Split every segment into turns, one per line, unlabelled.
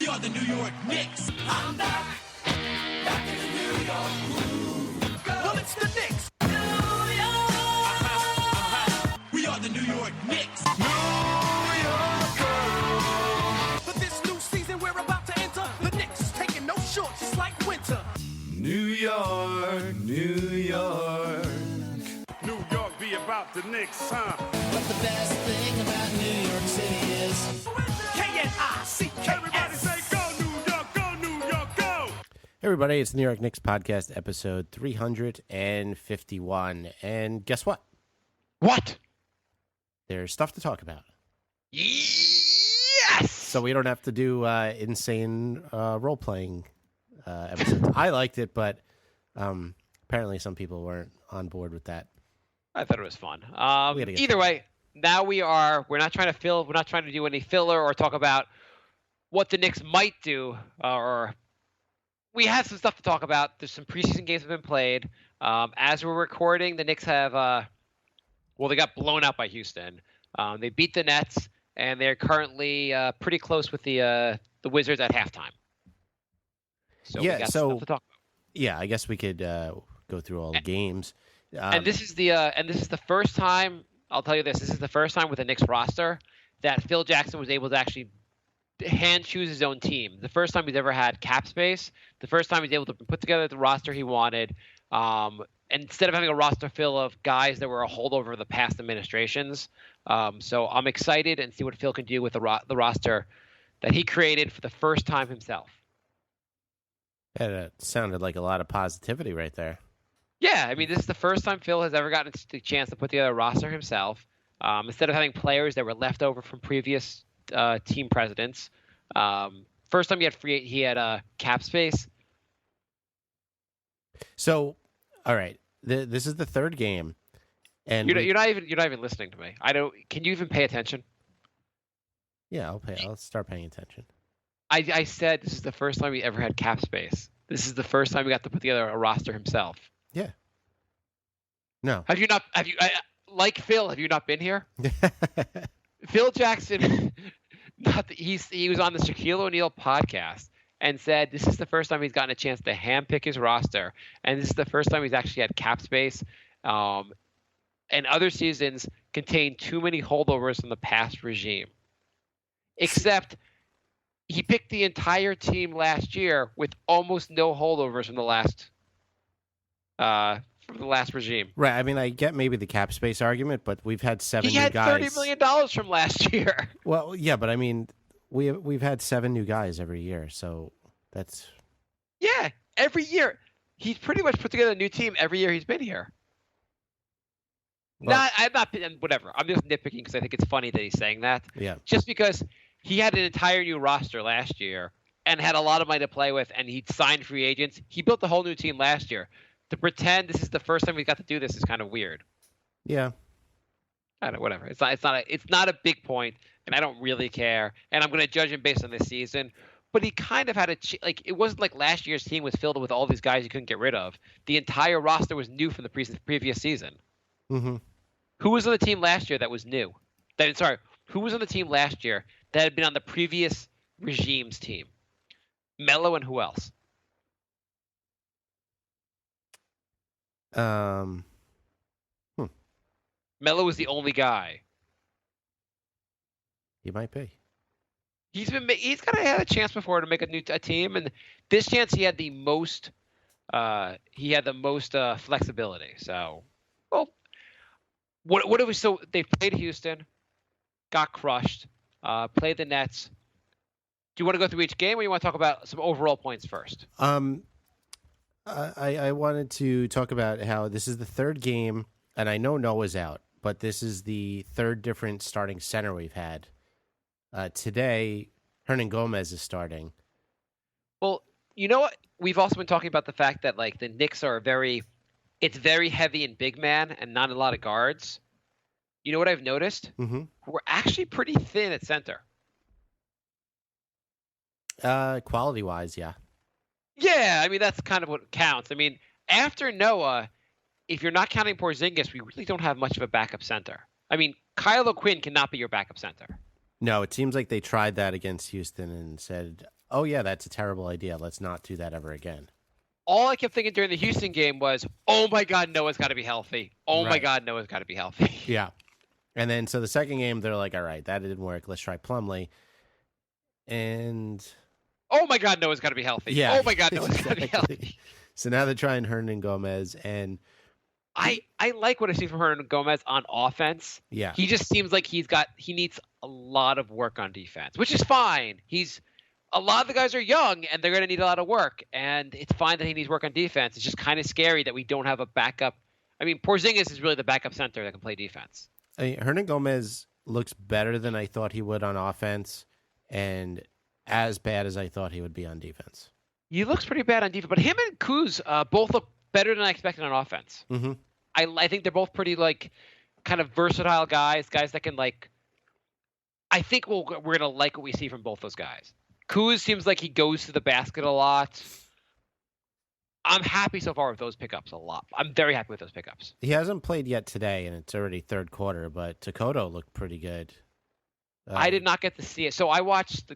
are the New York Knicks. I'm back in the New York groove. Well, it's the Knicks. New York. We are the New York Knicks. New York. For this new season we're about to enter, the Knicks taking no shorts, just like winter. New York, New York.
New York be about the Knicks, huh?
But the best thing about New York City is
K-N-I-C-K-S.
Everybody say go New York, go New York, go!
Hey everybody, it's the New York Knicks podcast, episode 351. And guess what?
What?
There's stuff to talk about.
Yes!
So we don't have to do insane role-playing episodes. I liked it, but apparently some people weren't on board with that.
I thought it was fun.
get
Either way, now we're not trying to do any filler or talk about what the Knicks might do, or we have some stuff to talk about. There's some preseason games that have been played. As we're recording, the Knicks have, they got blown out by Houston. They beat the Nets, and they're currently pretty close with the Wizards at halftime. So we got stuff to talk about.
Yeah, I guess we could go through all the games.
And this is the first time, I'll tell you this is the first time with the Knicks roster that Phil Jackson was able to actually hand choose his own team. The first time he's ever had cap space. The first time he's able to put together the roster he wanted. And instead of having a roster full of guys that were a holdover of the past administrations. So I'm excited and see what Phil can do with the roster that he created for the first time himself.
Yeah, that sounded like a lot of positivity right there.
Yeah, I mean, this is the first time Phil has ever gotten the chance to put together a roster himself. Instead of having players that were left over from previous team presidents. First time he had cap space.
So, all right, this is the third game, and
you're not even listening to me. Can you even pay attention?
Yeah, I'll start paying attention.
I said this is the first time he ever had cap space. This is the first time he got to put together a roster himself.
Yeah. No.
Have you not been here? Phil Jackson, he was on the Shaquille O'Neal podcast and said this is the first time he's gotten a chance to handpick his roster, and this is the first time he's actually had cap space. And other seasons contain too many holdovers from the past regime. Except he picked the entire team last year with almost no holdovers from the last regime.
Right. I mean, I get maybe the cap space argument, but we've had seven
He
new
had
guys.
$30 million from last year.
Well, yeah, but I mean, we've had 7 new guys every year, so that's
Every year. He's pretty much put together a new team every year he's been here.
Well,
Whatever. I'm just nitpicking because I think it's funny that he's saying that.
Yeah.
Just because he had an entire new roster last year and had a lot of money to play with, and he'd signed free agents. He built a whole new team last year. To pretend this is the first time we got to do this is kind of weird.
Yeah.
I don't know, whatever. It's not a big point, and I don't really care. And I'm going to judge him based on this season. But he kind of had it wasn't like last year's team was filled with all these guys you couldn't get rid of. The entire roster was new from the previous season.
Mm-hmm.
Who was on the team last year that was new? Who was on the team last year that had been on the previous regime's team? Melo and who else? Melo was the only guy.
He might be.
He's kind of had a chance before to make a team, and this chance he had the most. Flexibility. So, well, what it was. So they played Houston, got crushed. Played the Nets. Do you want to go through each game, or you want to talk about some overall points first?
I wanted to talk about how this is the third game, and I know Noah's out, but this is the third different starting center we've had. Today, Hernan Gomez is starting.
Well, you know what? We've also been talking about the fact that like the Knicks are very heavy in big man and not a lot of guards. You know what I've noticed?
Mm-hmm.
We're actually pretty thin at center.
Quality-wise, yeah.
Yeah, I mean, that's kind of what counts. I mean, after Noah, if you're not counting Porzingis, we really don't have much of a backup center. I mean, Kyle O'Quinn cannot be your backup center.
No, it seems like they tried that against Houston and said, oh yeah, that's a terrible idea. Let's not do that ever again.
All I kept thinking during the Houston game was, oh my God, Noah's got to be healthy. Oh my
Right.
God, Noah's got to be healthy.
Yeah. And then so the second game, they're like, all right, that didn't work. Let's try Plumlee. And
Oh my God, Noah's got to be healthy.
yeah.
Oh my God, Noah's got to be
exactly.
healthy.
So now they're trying Hernan Gomez, and
I like what I see from Hernan Gomez on offense.
yeah.
He just seems like he needs a lot of work on defense, which is fine. A lot of the guys are young and they're going to need a lot of work, and it's fine that he needs work on defense. It's just kind of scary that we don't have a backup. I mean, Porzingis is really the backup center that can play defense.
I mean, Hernan Gomez looks better than I thought he would on offense, and as bad as I thought he would be on defense.
He looks pretty bad on defense, but him and Kuz both look better than I expected on offense.
Mm-hmm.
I think they're both pretty kind of versatile guys that can I think we're going to like what we see from both those guys. Kuz seems like he goes to the basket a lot. I'm happy so far with those pickups a lot. I'm very happy with those pickups.
He hasn't played yet today, and it's already third quarter, but Takoto looked pretty good.
I did not get to see it. So I watched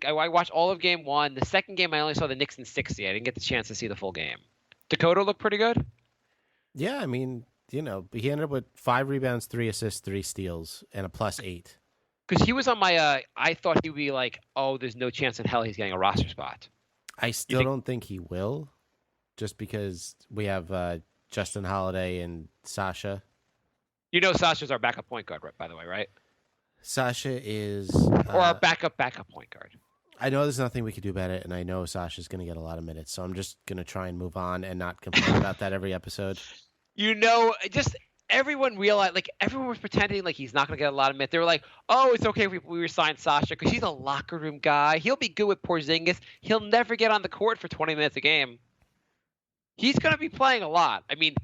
all of game one. The second game, I only saw the Knicks in 60. I didn't get the chance to see the full game. Dakota looked pretty good.
Yeah, I mean, he ended up with 5 rebounds, 3 assists, 3 steals, and a +8.
Because he was on my I thought he would be like, oh, there's no chance in hell he's getting a roster spot.
I still don't think he will, just because we have Justin Holiday and Sasha.
Sasha's our backup point guard, by the way, right?
Sasha is...
or our backup point guard.
I know there's nothing we could do about it, and I know Sasha's going to get a lot of minutes, so I'm just going to try and move on and not complain about that every episode.
Just everyone realized, everyone was pretending like he's not going to get a lot of minutes. They were like, oh, it's okay if we resign Sasha because he's a locker room guy. He'll be good with Porzingis. He'll never get on the court for 20 minutes a game. He's going to be playing a lot. I mean,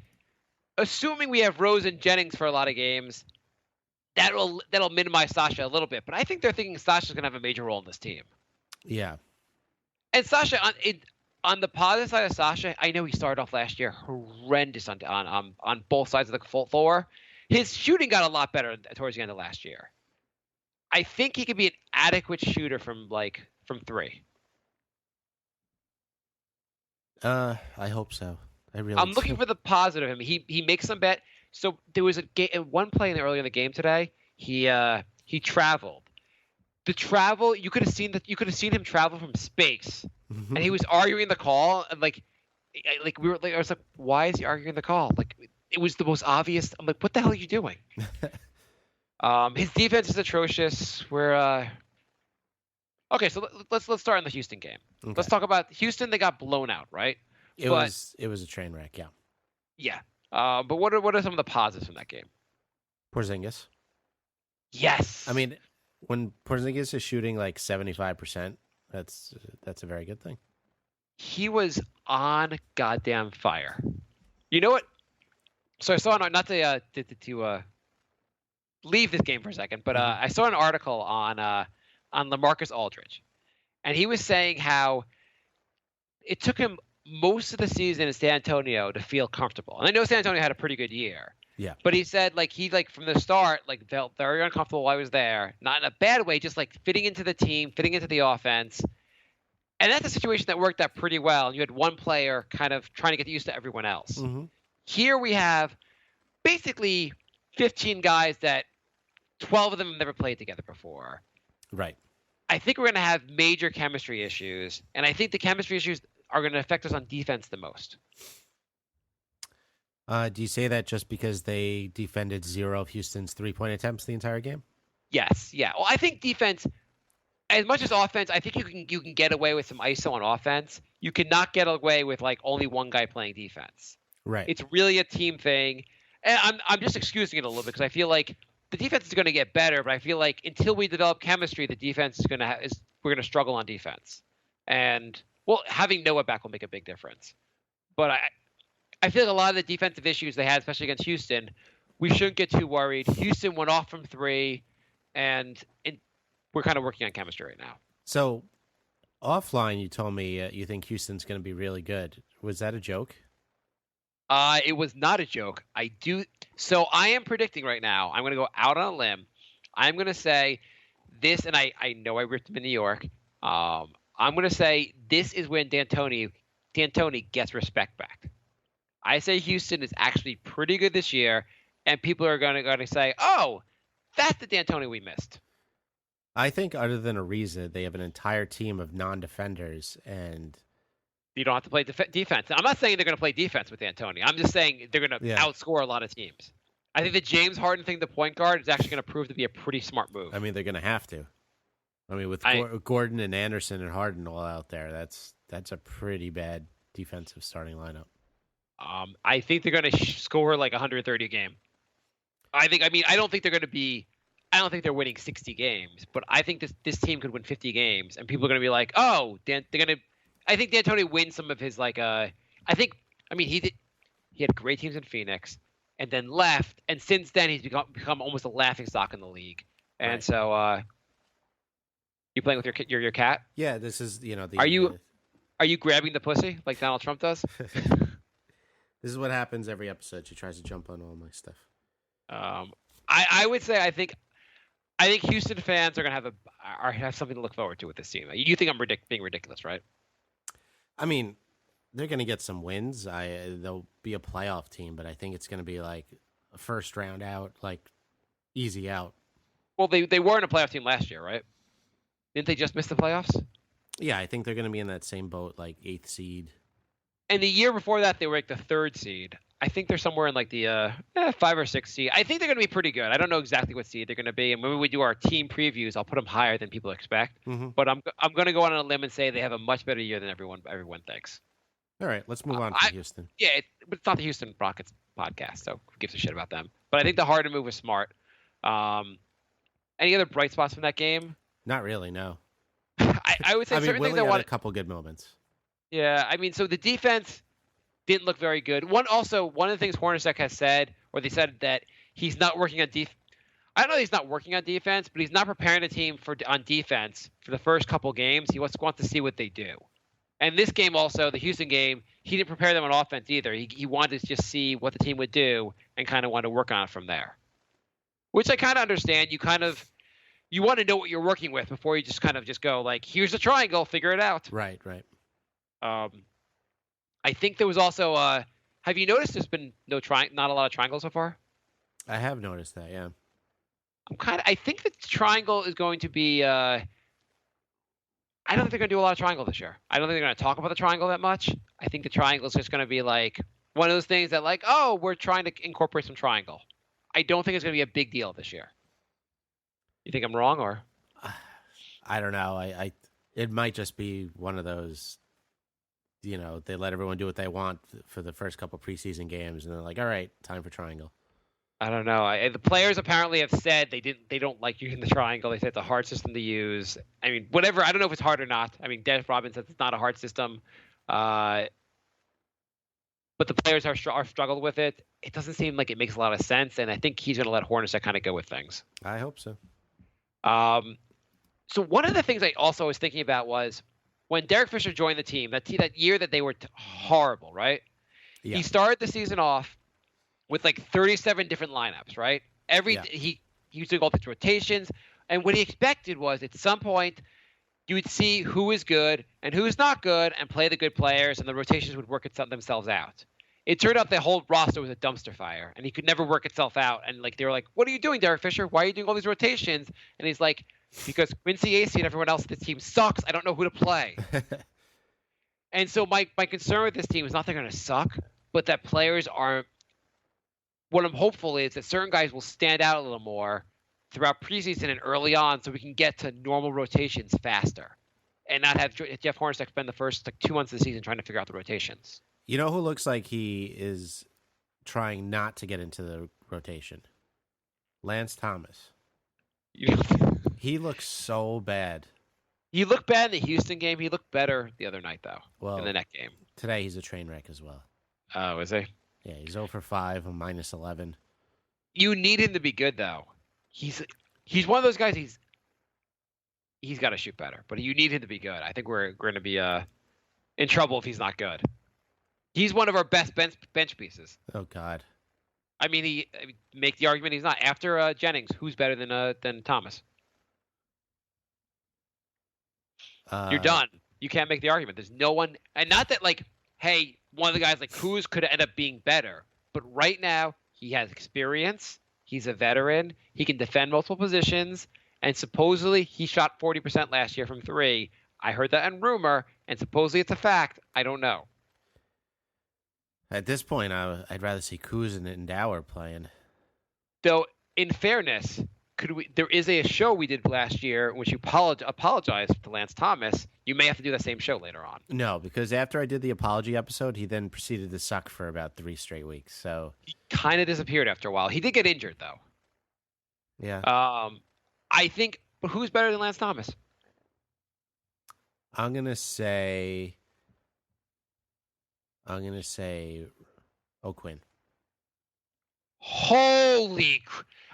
assuming we have Rose and Jennings for a lot of games, that'll minimize Sasha a little bit. But I think they're thinking Sasha's going to have a major role in this team.
Yeah.
And Sasha, on the positive side of Sasha, I know he started off last year horrendous on both sides of the floor. His shooting got a lot better towards the end of last year. I think he could be an adequate shooter from 3.
I hope so.
I'm looking for the positive of him. He makes some bet. So there was one play earlier in the game today. He traveled. The travel, you could have seen him travel from space, and he was arguing the call, and I was like, why is he arguing the call? It was the most obvious. I'm like, what the hell are you doing? His defense is atrocious. Okay, so let's start in the Houston game.
Okay.
Let's talk about Houston. They got blown out, right?
It was a train wreck, yeah.
Yeah. But what are some of the positives from that game?
Porzingis.
Yes.
I mean, when Porzingis is shooting 75%, that's a very good thing.
He was on goddamn fire. You know what? So I saw not to leave this game for a second, but I saw an article on LaMarcus Aldridge, and he was saying how it took him most of the season in San Antonio to feel comfortable. And I know San Antonio had a pretty good year.
Yeah.
But he said he from the start felt very uncomfortable while I was there. Not in a bad way, just fitting into the team, fitting into the offense. And that's a situation that worked out pretty well. And you had one player kind of trying to get used to everyone else.
Mm-hmm.
Here we have basically 15 guys that 12 of them have never played together before.
Right.
I think we're going to have major chemistry issues. And I think the chemistry issues are going to affect us on defense the most.
Do you say that just because they defended 0 of Houston's 3-point attempts the entire game?
Yes. Yeah. Well, I think defense, as much as offense, I think you can get away with some ISO on offense. You cannot get away with only one guy playing defense.
Right.
It's really a team thing. And I'm just excusing it a little bit because I feel like the defense is going to get better, but I feel like until we develop chemistry, the defense is going to we're going to struggle on defense. And having Noah back will make a big difference. But I feel like a lot of the defensive issues they had, especially against Houston, we shouldn't get too worried. Houston went off from 3, and we're kind of working on chemistry right now.
So, offline, you told me you think Houston's going to be really good. Was that a joke?
It was not a joke. So I am predicting right now. I'm going to go out on a limb. I'm going to say this, and I know I ripped him in New York. I'm going to say this is when D'Antoni gets respect back. I say Houston is actually pretty good this year, and people are going to say, "Oh, that's the D'Antoni we missed."
I think other than Ariza, they have an entire team of non-defenders, and
You don't have to play defense. I'm not saying they're going to play defense with D'Antoni. I'm just saying they're going to outscore a lot of teams. I think the James Harden thing, the point guard, is actually going to prove to be a pretty smart move.
I mean, they're going to have to. I mean, with Gordon and Anderson and Harden all out there, that's a pretty bad defensive starting lineup.
I think they're going to score like 130 a game. I don't think they're going to be. I don't think they're winning 60 games, but I think this team could win 50 games, and people are going to be like, "Oh, they're going to." I think D'Antoni wins some of his like. He had great teams in Phoenix, and then left, and since then he's become almost a laughingstock in the league, and
right.
So. You playing with your cat?
Yeah, this is the.
Are you grabbing the pussy like Donald Trump does?
This is what happens every episode. She tries to jump on all my stuff.
I would say I think Houston fans are gonna have something to look forward to with this team. You think I'm being ridiculous, right?
I mean, they're gonna get some wins. They'll be a playoff team, but I think it's gonna be like a first round out, like easy out.
Well, they weren't a playoff team last year, right? Didn't they just miss the playoffs?
Yeah, I think they're going to be in that same boat, like 8th seed.
And the year before that, they were like the 3rd seed. I think they're somewhere in like the 5 or 6 seed. I think they're going to be pretty good. I don't know exactly what seed they're going to be. And when we do our team previews, I'll put them higher than people expect.
Mm-hmm.
But I'm going to go on a limb and say they have a much better year than everyone thinks.
All right, let's move on to Houston.
Yeah, but it's not the Houston Rockets podcast, so who gives a shit about them? But I think the Harden move was smart. Any other bright spots from that game?
Not really, no.
I would say certain things
Willie had a couple good moments.
Yeah, I mean, so the defense didn't look very good. One of the things Hornacek has said, or they said that he's not working on defense. I don't know he's not working on defense, but he's not preparing the team on defense for the first couple games. He wants to see what they do. And this game also, the Houston game, he didn't prepare them on offense either. He wanted to just see what the team would do and kind of wanted to work on it from there, which I kind of understand. You want to know what you're working with before you just kind of just go like, here's a triangle, figure it out.
Right.
I think there was also. Have you noticed there's been not a lot of triangles so far?
I have noticed that. Yeah.
I think the triangle is going to be. I don't think they're going to do a lot of triangle this year. I don't think they're going to talk about the triangle that much. I think the triangle is just going to be like one of those things that like, oh, we're trying to incorporate some triangle. I don't think it's going to be a big deal this year. You think I'm wrong, or?
I don't know. It might just be one of those, they let everyone do what they want for the first couple preseason games, and they're like, all right, time for triangle.
I don't know. The players apparently have said they don't like using the triangle. They say it's a hard system to use. I mean, whatever. I don't know if it's hard or not. I mean, Dennis Rodman says it's not a hard system, but the players are struggled with it. It doesn't seem like it makes a lot of sense, and I think he's going to let Hornacek kind of go with things.
I hope so.
So one of the things I also was thinking about was when Derek Fisher joined the team, that year that they were horrible, right? Yeah. He started the season off with like 37 different lineups, right? He was doing all these rotations, and what he expected was at some point you would see who is good and who is not good and play the good players, and the rotations would work themselves out. It turned out the whole roster was a dumpster fire, and he could never work itself out. And like they were like, "What are you doing, Derek Fisher? Why are you doing all these rotations?" And he's like, "Because Quincy Acey and everyone else on this team sucks. I don't know who to play." And so my concern with this team is not they're going to suck, but that players are. What I'm hopeful is that certain guys will stand out a little more throughout preseason and early on, so we can get to normal rotations faster, and not have Jeff Hornacek spend the first 2 months of the season trying to figure out the rotations.
You know who looks like he is trying not to get into the rotation? Lance Thomas. He looks so bad.
He looked bad in the Houston game. He looked better the other night, though, in the next game.
Today he's a train wreck as well.
Oh, is he?
Yeah, he's 0 for 5, a minus 11.
You need him to be good, though. He's one of those guys. He's got to shoot better, but you need him to be good. I think we're going to be in trouble if he's not good. He's one of our best bench pieces.
Oh God!
I mean, make the argument he's not. After Jennings, who's better than Thomas? You're done. You can't make the argument. There's no one, and not that like, hey, one of the guys like Kuz could end up being better, but right now he has experience. He's a veteran. He can defend multiple positions, and supposedly he shot 40% last year from three. I heard that in rumor, and supposedly it's a fact. I don't know.
At this point, I'd rather see Kuz and Dower playing.
Though, in fairness, there is a show we did last year in which you apologized to Lance Thomas. You may have to do that same show later on.
No, because after I did the apology episode, he then proceeded to suck for about 3 straight weeks. So
He kind of disappeared after a while. He did get injured, though.
yeah,
I think, but who's better than Lance Thomas?
I'm gonna say O'Quinn.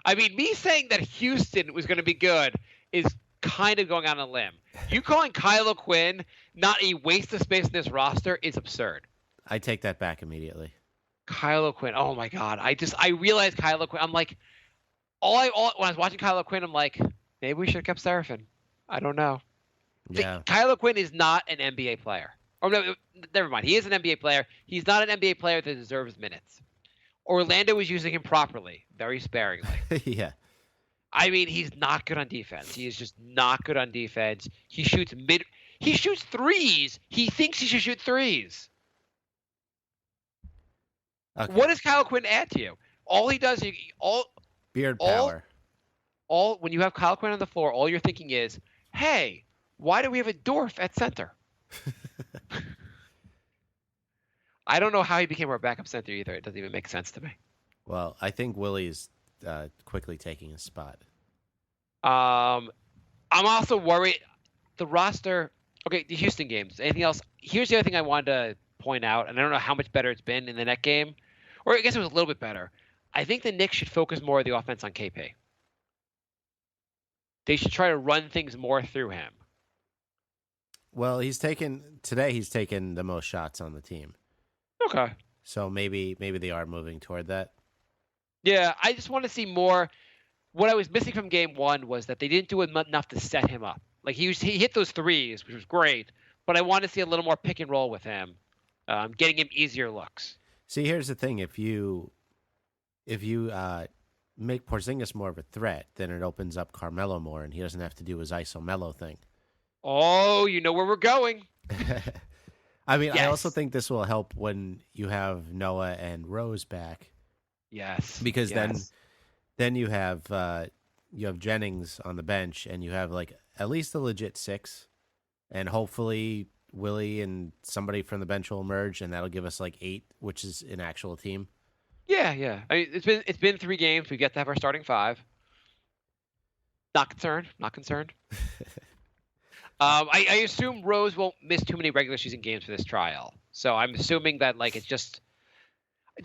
I mean, me saying that Houston was going to be good is kind of going on a limb. You calling Kyle O'Quinn not a waste of space in this roster is absurd.
I take that back immediately.
Kyle O'Quinn, oh my God. I realized Kyle O'Quinn. I'm like, when I was watching Kyle O'Quinn, I'm like, maybe we should have kept Seraphin. I don't know.
Yeah,
Kyle O'Quinn is not an NBA player. Or no, never mind. He is an NBA player. He's not an NBA player that deserves minutes. Orlando was using him properly, very sparingly.
yeah.
I mean, he's not good on defense. He is just not good on defense. He shoots threes. He thinks he should shoot threes.
Okay.
What does Kyle Quinn add to you? All he does,
Beard power.
when you have Kyle Quinn on the floor, all you're thinking is, hey, why do we have a Dorf at center? I don't know how he became our backup center either. It doesn't even make sense to me.
Well, I think Willie's quickly taking his spot.
I'm also worried. The roster. Okay, the Houston games. Anything else? Here's the other thing I wanted to point out, and I don't know how much better it's been in the net game, or I guess it was a little bit better. I think the Knicks should focus more of the offense on KP. They should try to run things more through him.
Well, he's taken the most shots on the team.
Okay.
So maybe they are moving toward that.
Yeah, I just want to see more. What I was missing from game one was that they didn't do enough to set him up. Like he hit those threes, which was great, but I want to see a little more pick and roll with him, getting him easier looks.
See, here's the thing: if you make Porzingis more of a threat, then it opens up Carmelo more, and he doesn't have to do his iso Melo thing.
Oh, you know where we're going.
I mean,
Yes.
I also think this will help when you have Noah and Rose back.
Yes.
Because
yes.
then you have Jennings on the bench, and you have like at least a legit 6, and hopefully Willie and somebody from the bench will emerge, and that'll give us like 8, which is an actual team.
Yeah. I mean, it's been 3 games. We get to have our starting 5. Not concerned. I assume Rose won't miss too many regular season games for this trial. So I'm assuming that like it's just.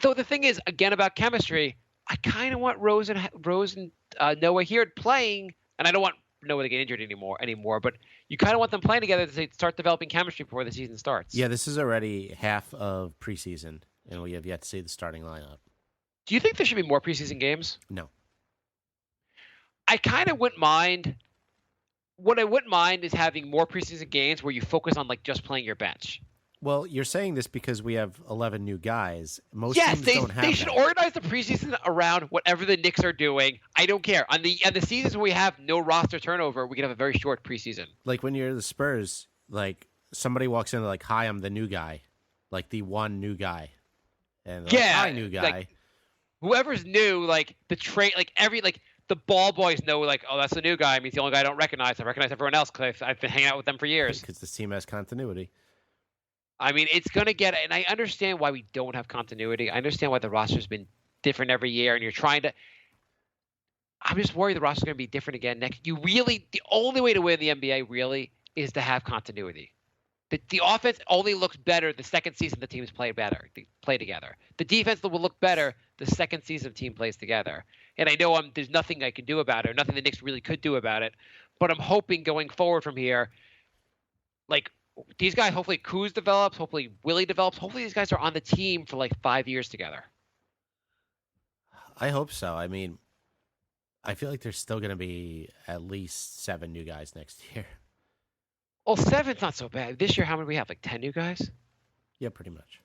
Though the thing is, again about chemistry, I kind of want Rose and Noah here playing, and I don't want Noah to get injured anymore. But you kind of want them playing together to start developing chemistry before the season starts.
Yeah, this is already half of preseason, and we have yet to see the starting lineup.
Do you think there should be more preseason games?
No.
I kind of wouldn't mind. What I wouldn't mind is having more preseason games where you focus on like just playing your bench.
Well, you're saying this because we have 11 new guys. Most
Yes,
teams don't have
they should
that.
organize the preseason around whatever the Knicks are doing. I don't care. On the seasons where we have no roster turnover, we can have a very short preseason.
Like when you're the Spurs, like somebody walks in like, "Hi, I'm the new guy," like the one new guy, and they're like, "Hi, new guy."
Like, whoever's new, like the trade, like the ball boys know, like, oh, that's the new guy. I mean, it's the only guy I don't recognize. I recognize everyone else because I've been hanging out with them for years.
Because this team has continuity.
I mean, it's going to get – and I understand why we don't have continuity. I understand why the roster's been different every year, and you're trying to – I'm just worried the roster's going to be different again next – the only way to win the NBA really is to have continuity. The offense only looks better the second season the teams play together. The defense will look better the second season the team plays together. And I know there's nothing I can do about it, or nothing the Knicks really could do about it, but I'm hoping going forward from here, like – these guys, hopefully Kuz develops, hopefully Willie develops. Hopefully these guys are on the team for like 5 years together.
I hope so. I mean, I feel like there's still going to be at least 7 new guys next year.
Well, 7's not so bad. This year, how many we have? Like 10 new guys?
Yeah, pretty much.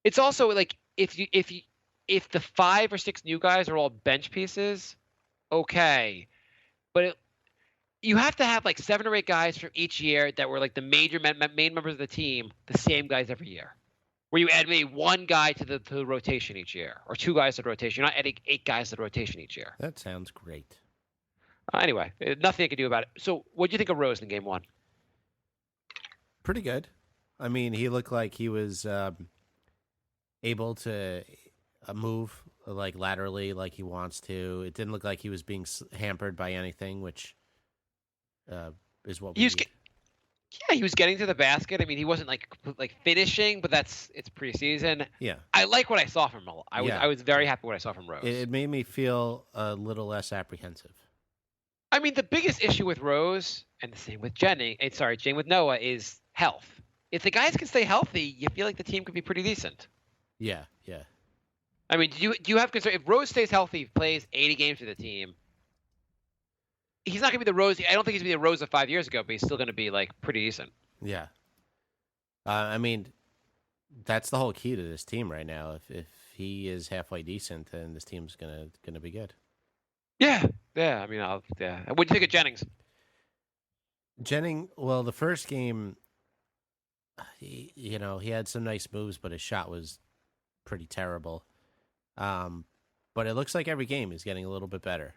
It's also like if the 5 or 6 new guys are all bench pieces, okay. But you have to have like 7 or 8 guys from each year that were like the major main members of the team, the same guys every year. Where you add maybe 1 guy to the rotation each year, or 2 guys to the rotation. You're not adding 8 guys to the rotation each year.
That sounds great.
Anyway, nothing I can do about it. So, what do you think of Rose in Game 1?
Pretty good. I mean, he looked like he was able to move like laterally like he wants to. It didn't look like he was being hampered by anything, which is what we need.
Yeah, he was getting to the basket. I mean, he wasn't like finishing, but it's preseason.
Yeah.
I like what I saw from him. I was very happy what I saw from Rose.
It made me feel a little less apprehensive.
I mean, the biggest issue with Rose, and the same with Jane with Noah, is health. If the guys can stay healthy, you feel like the team could be pretty decent.
Yeah.
I mean, do you have concern if Rose stays healthy, plays 80 games for the team? He's not going to be the Rose. I don't think he's going to be the Rose of 5 years ago, but he's still going to be like pretty decent.
Yeah. I mean, that's the whole key to this team right now. If he is halfway decent, then this team's gonna be good.
Yeah. I mean, what do you think of Jennings?
Well, the first game, he had some nice moves, but his shot was pretty terrible. But it looks like every game he's getting a little bit better.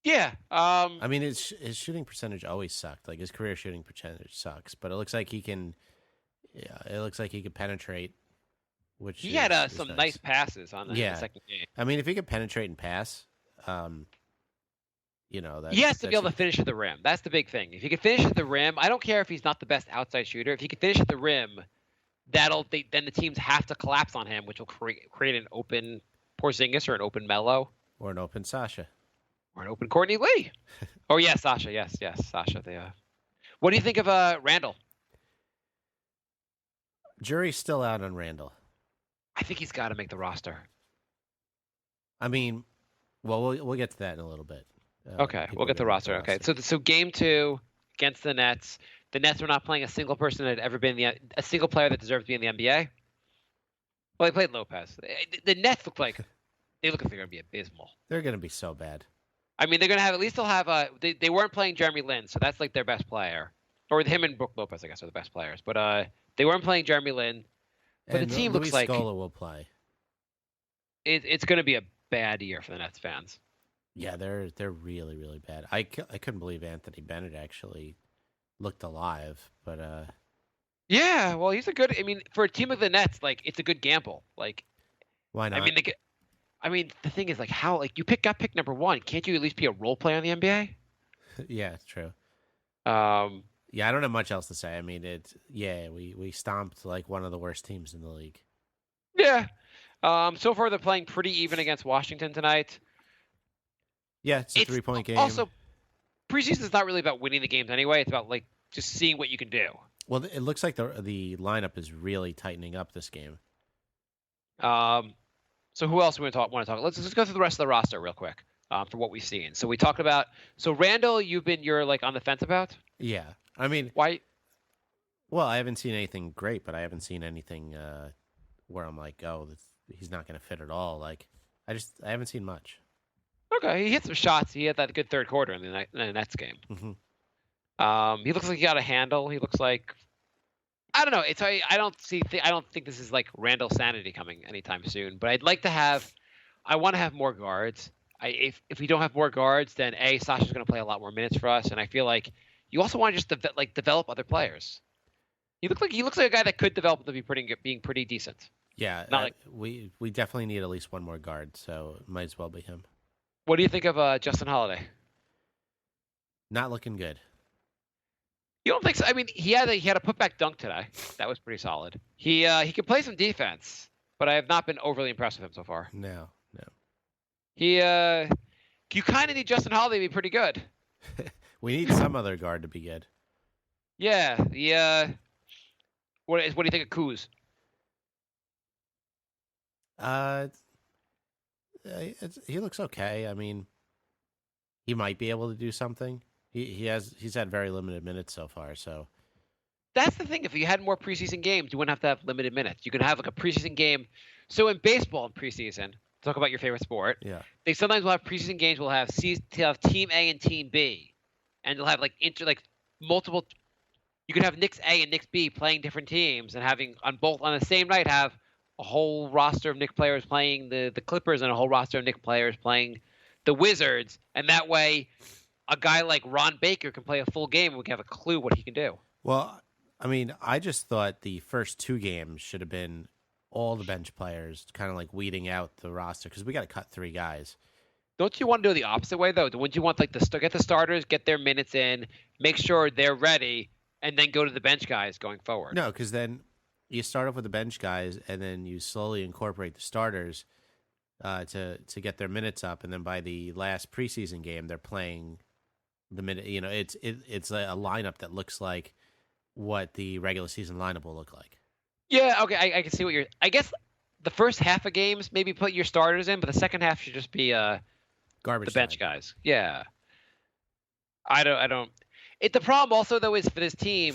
Yeah.
I mean, his shooting percentage always sucked. Like his career shooting percentage sucks, but it looks like he can. Yeah, it looks like he could penetrate. Which
he had some nice passes on the second game.
I mean, if he could penetrate and pass, he
has to be able to finish at the rim. That's the big thing. If he can finish at the rim, I don't care if he's not the best outside shooter. If he can finish at the rim, then the teams have to collapse on him, which will create an open Porzingis or an open Melo
or an open Sasha
or an open Courtney Lee. Oh yeah, Sasha. Yes, Sasha. What do you think of Randall?
Jury's still out on Randall.
I think he's got to make the roster.
I mean, well, we'll get to that in a little bit.
Okay, we'll get the roster. Okay, so Game 2 against the Nets. The Nets were not playing a single person that had ever been a single player that deserved to be in the NBA. Well, they played Lopez. The Nets look like they're going to be abysmal.
They're going to be so bad.
I mean, they're going to have at least they'll have they weren't playing Jeremy Lin, so that's like their best player, or him and Brook Lopez, I guess, are the best players. But they weren't playing Jeremy Lin. But
and
the team
Luis
looks like
Scola will play.
It's going to be a bad year for the Nets fans.
Yeah, they're really, really bad. I couldn't believe Anthony Bennett actually looked alive, but
yeah, well, he's a good. I mean, for a team of the Nets, like it's a good gamble. Like,
why not?
I mean, the thing is, like, how like you got pick number 1. Can't you at least be a role player in the NBA?
Yeah, it's true. Yeah, I don't have much else to say. I mean, we stomped like one of the worst teams in the league.
Yeah. So far they're playing pretty even against Washington tonight.
Yeah, it's a 3-point game.
Also, preseason is not really about winning the games anyway. It's about like just seeing what you can do.
Well, it looks like the lineup is really tightening up this game.
So who else want to talk? Let's go through the rest of the roster real quick for what we've seen. So we talked about Randall. You're like on the fence about?
Yeah, I mean,
why?
Well, I haven't seen anything great, but I haven't seen anything where I'm like, oh, he's not going to fit at all. Like, I haven't seen much.
Okay, he hit some shots. He had that good third quarter in the Nets game.
Mm-hmm.
He looks like he got a handle. He looks like I don't know. I don't think this is like Randall sanity coming anytime soon. But I'd like to have. I want to have more guards. If we don't have more guards, then Sasha's going to play a lot more minutes for us. And I feel like you also want to just develop other players. He looks like a guy that could develop to be being pretty decent.
Yeah, we definitely need at least one more guard, so it might as well be him.
What do you think of Justin Holiday?
Not looking good.
You don't think so? I mean, he had a putback dunk today. That was pretty solid. He can play some defense, but I have not been overly impressed with him so far.
No.
You kind of need Justin Holiday to be pretty good.
We need some other guard to be good.
Yeah. What do you think of Kuz?
He looks okay. I mean, he might be able to do something. He's had very limited minutes so far. So
That's the thing. If you had more preseason games, you wouldn't have to have limited minutes. You could have like a preseason game. So in baseball in preseason, talk about your favorite sport.
yeah,
They sometimes will have preseason games. Will have Team A and Team B, and they'll have like multiple. You could have Knicks A and Knicks B playing different teams, and having on the same night have a whole roster of Knicks players playing the Clippers and a whole roster of Knicks players playing the Wizards, and that way, a guy like Ron Baker can play a full game and we can have a clue what he can do.
well, I mean, I just thought the first 2 games should have been all the bench players, kind of like weeding out the roster because we got to cut 3 guys.
Don't you want to do it the opposite way though? Wouldn't you want like get the starters, get their minutes in, make sure they're ready, and then go to the bench guys going forward?
No, because then you start off with the bench guys, and then you slowly incorporate the starters to get their minutes up, and then by the last preseason game, they're playing the minute. You know, it's a lineup that looks like what the regular season lineup will look like.
Yeah, okay, I can see what you're. I guess the first half of games maybe put your starters in, but the second half should just be
Garbage
the bench
time.
guys. Yeah, I don't. The problem also though is for this team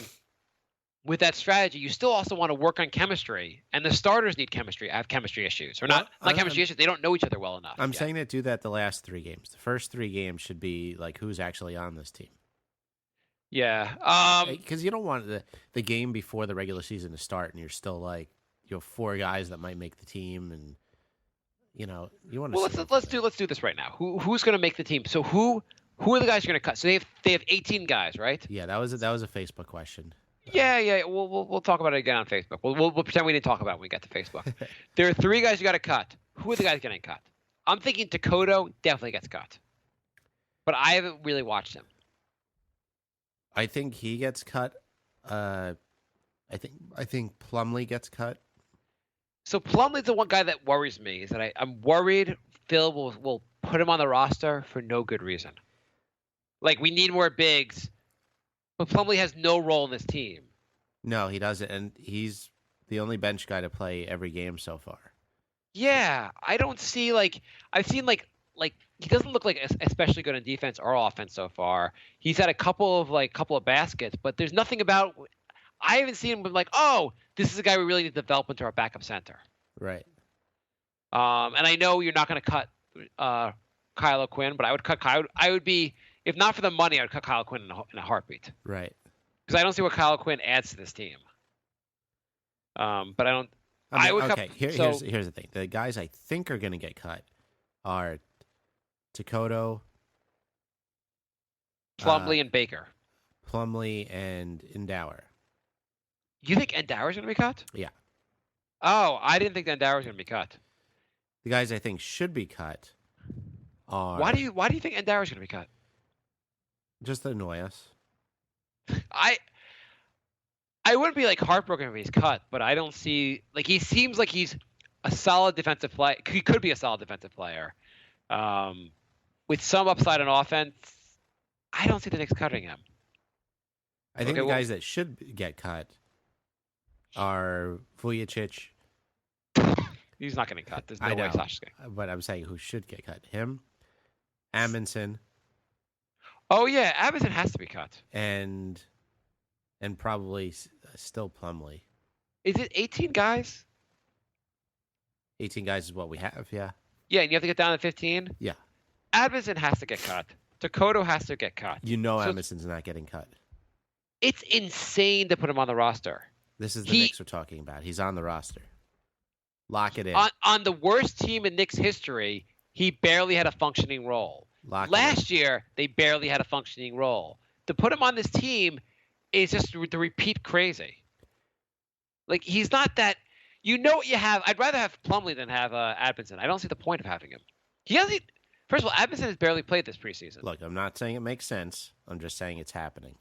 with that strategy, you still also want to work on chemistry, and the starters need chemistry. Have chemistry issues, or not chemistry issues. They don't know each other well enough.
I'm saying that do that the last 3 games. The first 3 games should be like who's actually on this team.
Yeah.
Because you don't want the game before the regular season to start, and you're still like 4 guys that might make the team, and you want to.
Well, let's do this right now. Who's going to make the team? So who are the guys you're going to cut? So they have 18 guys, right?
Yeah, that was a Facebook question.
Yeah. We'll talk about it again on Facebook. We'll pretend we didn't talk about it when we get to Facebook. There are 3 guys you got to cut. Who are the guys getting cut? I'm thinking Takoto definitely gets cut, but I haven't really watched him.
I think he gets cut. I think Plumlee gets cut.
So Plumlee's the one guy that worries me. Is that I'm worried Phil will put him on the roster for no good reason. Like we need more bigs, but Plumlee has no role in this team.
No, he doesn't, and he's the only bench guy to play every game so far.
Yeah, I don't see I've seen like he doesn't look like especially good on defense or offense so far. He's had a couple of baskets, but there's nothing about. I haven't seen him like, oh, this is a guy we really need to develop into our backup center.
Right.
And I know you're not going to cut Kyle O'Quinn, but I would cut Kyle. I would be, if not for the money, I would cut Kyle O'Quinn in a heartbeat.
Right.
Because I don't see what Kyle O'Quinn adds to this team. But I don't. I would
okay.
cut.
Here's the thing. The guys I think are going to get cut are Takoto,
Plumlee, and Baker.
Plumlee, and Endower.
You think Endower's going to be cut?
Yeah.
Oh, I didn't think Endower was going to be cut.
The guys I think should be cut are
Why do you think Endower's going to be cut?
just to annoy us.
I wouldn't be heartbroken if he's cut, but I don't see he seems like he's a solid defensive player. He could be a solid defensive player, with some upside on offense. I don't see the Knicks cutting him.
I think the guys that should get cut are Vujicic.
He's not getting cut. There's no
I
way
know,
Sasha's getting.
but I'm saying who should get cut? Him, Amundsen,
Oh yeah, Amundsen has to be cut.
and probably still Plumlee.
Is it 18 guys?
18 guys is what we have. Yeah.
Yeah, and you have to get down to 15.
Yeah.
Amundsen has to get cut. Takoto has to get cut.
Amundsen's not getting cut.
It's insane to put him on the roster.
This is the Knicks we're talking about. He's on the roster. Lock it in.
On the worst team in Knicks history, he barely had a functioning role. Last year, they barely had a functioning role. To put him on this team is just to repeat crazy. He's not that. You know what you have. I'd rather have Plumlee than have Amundsen. I don't see the point of having him. He hasn't. First of all, Amundsen has barely played this preseason.
Look, I'm not saying it makes sense. I'm just saying it's happening.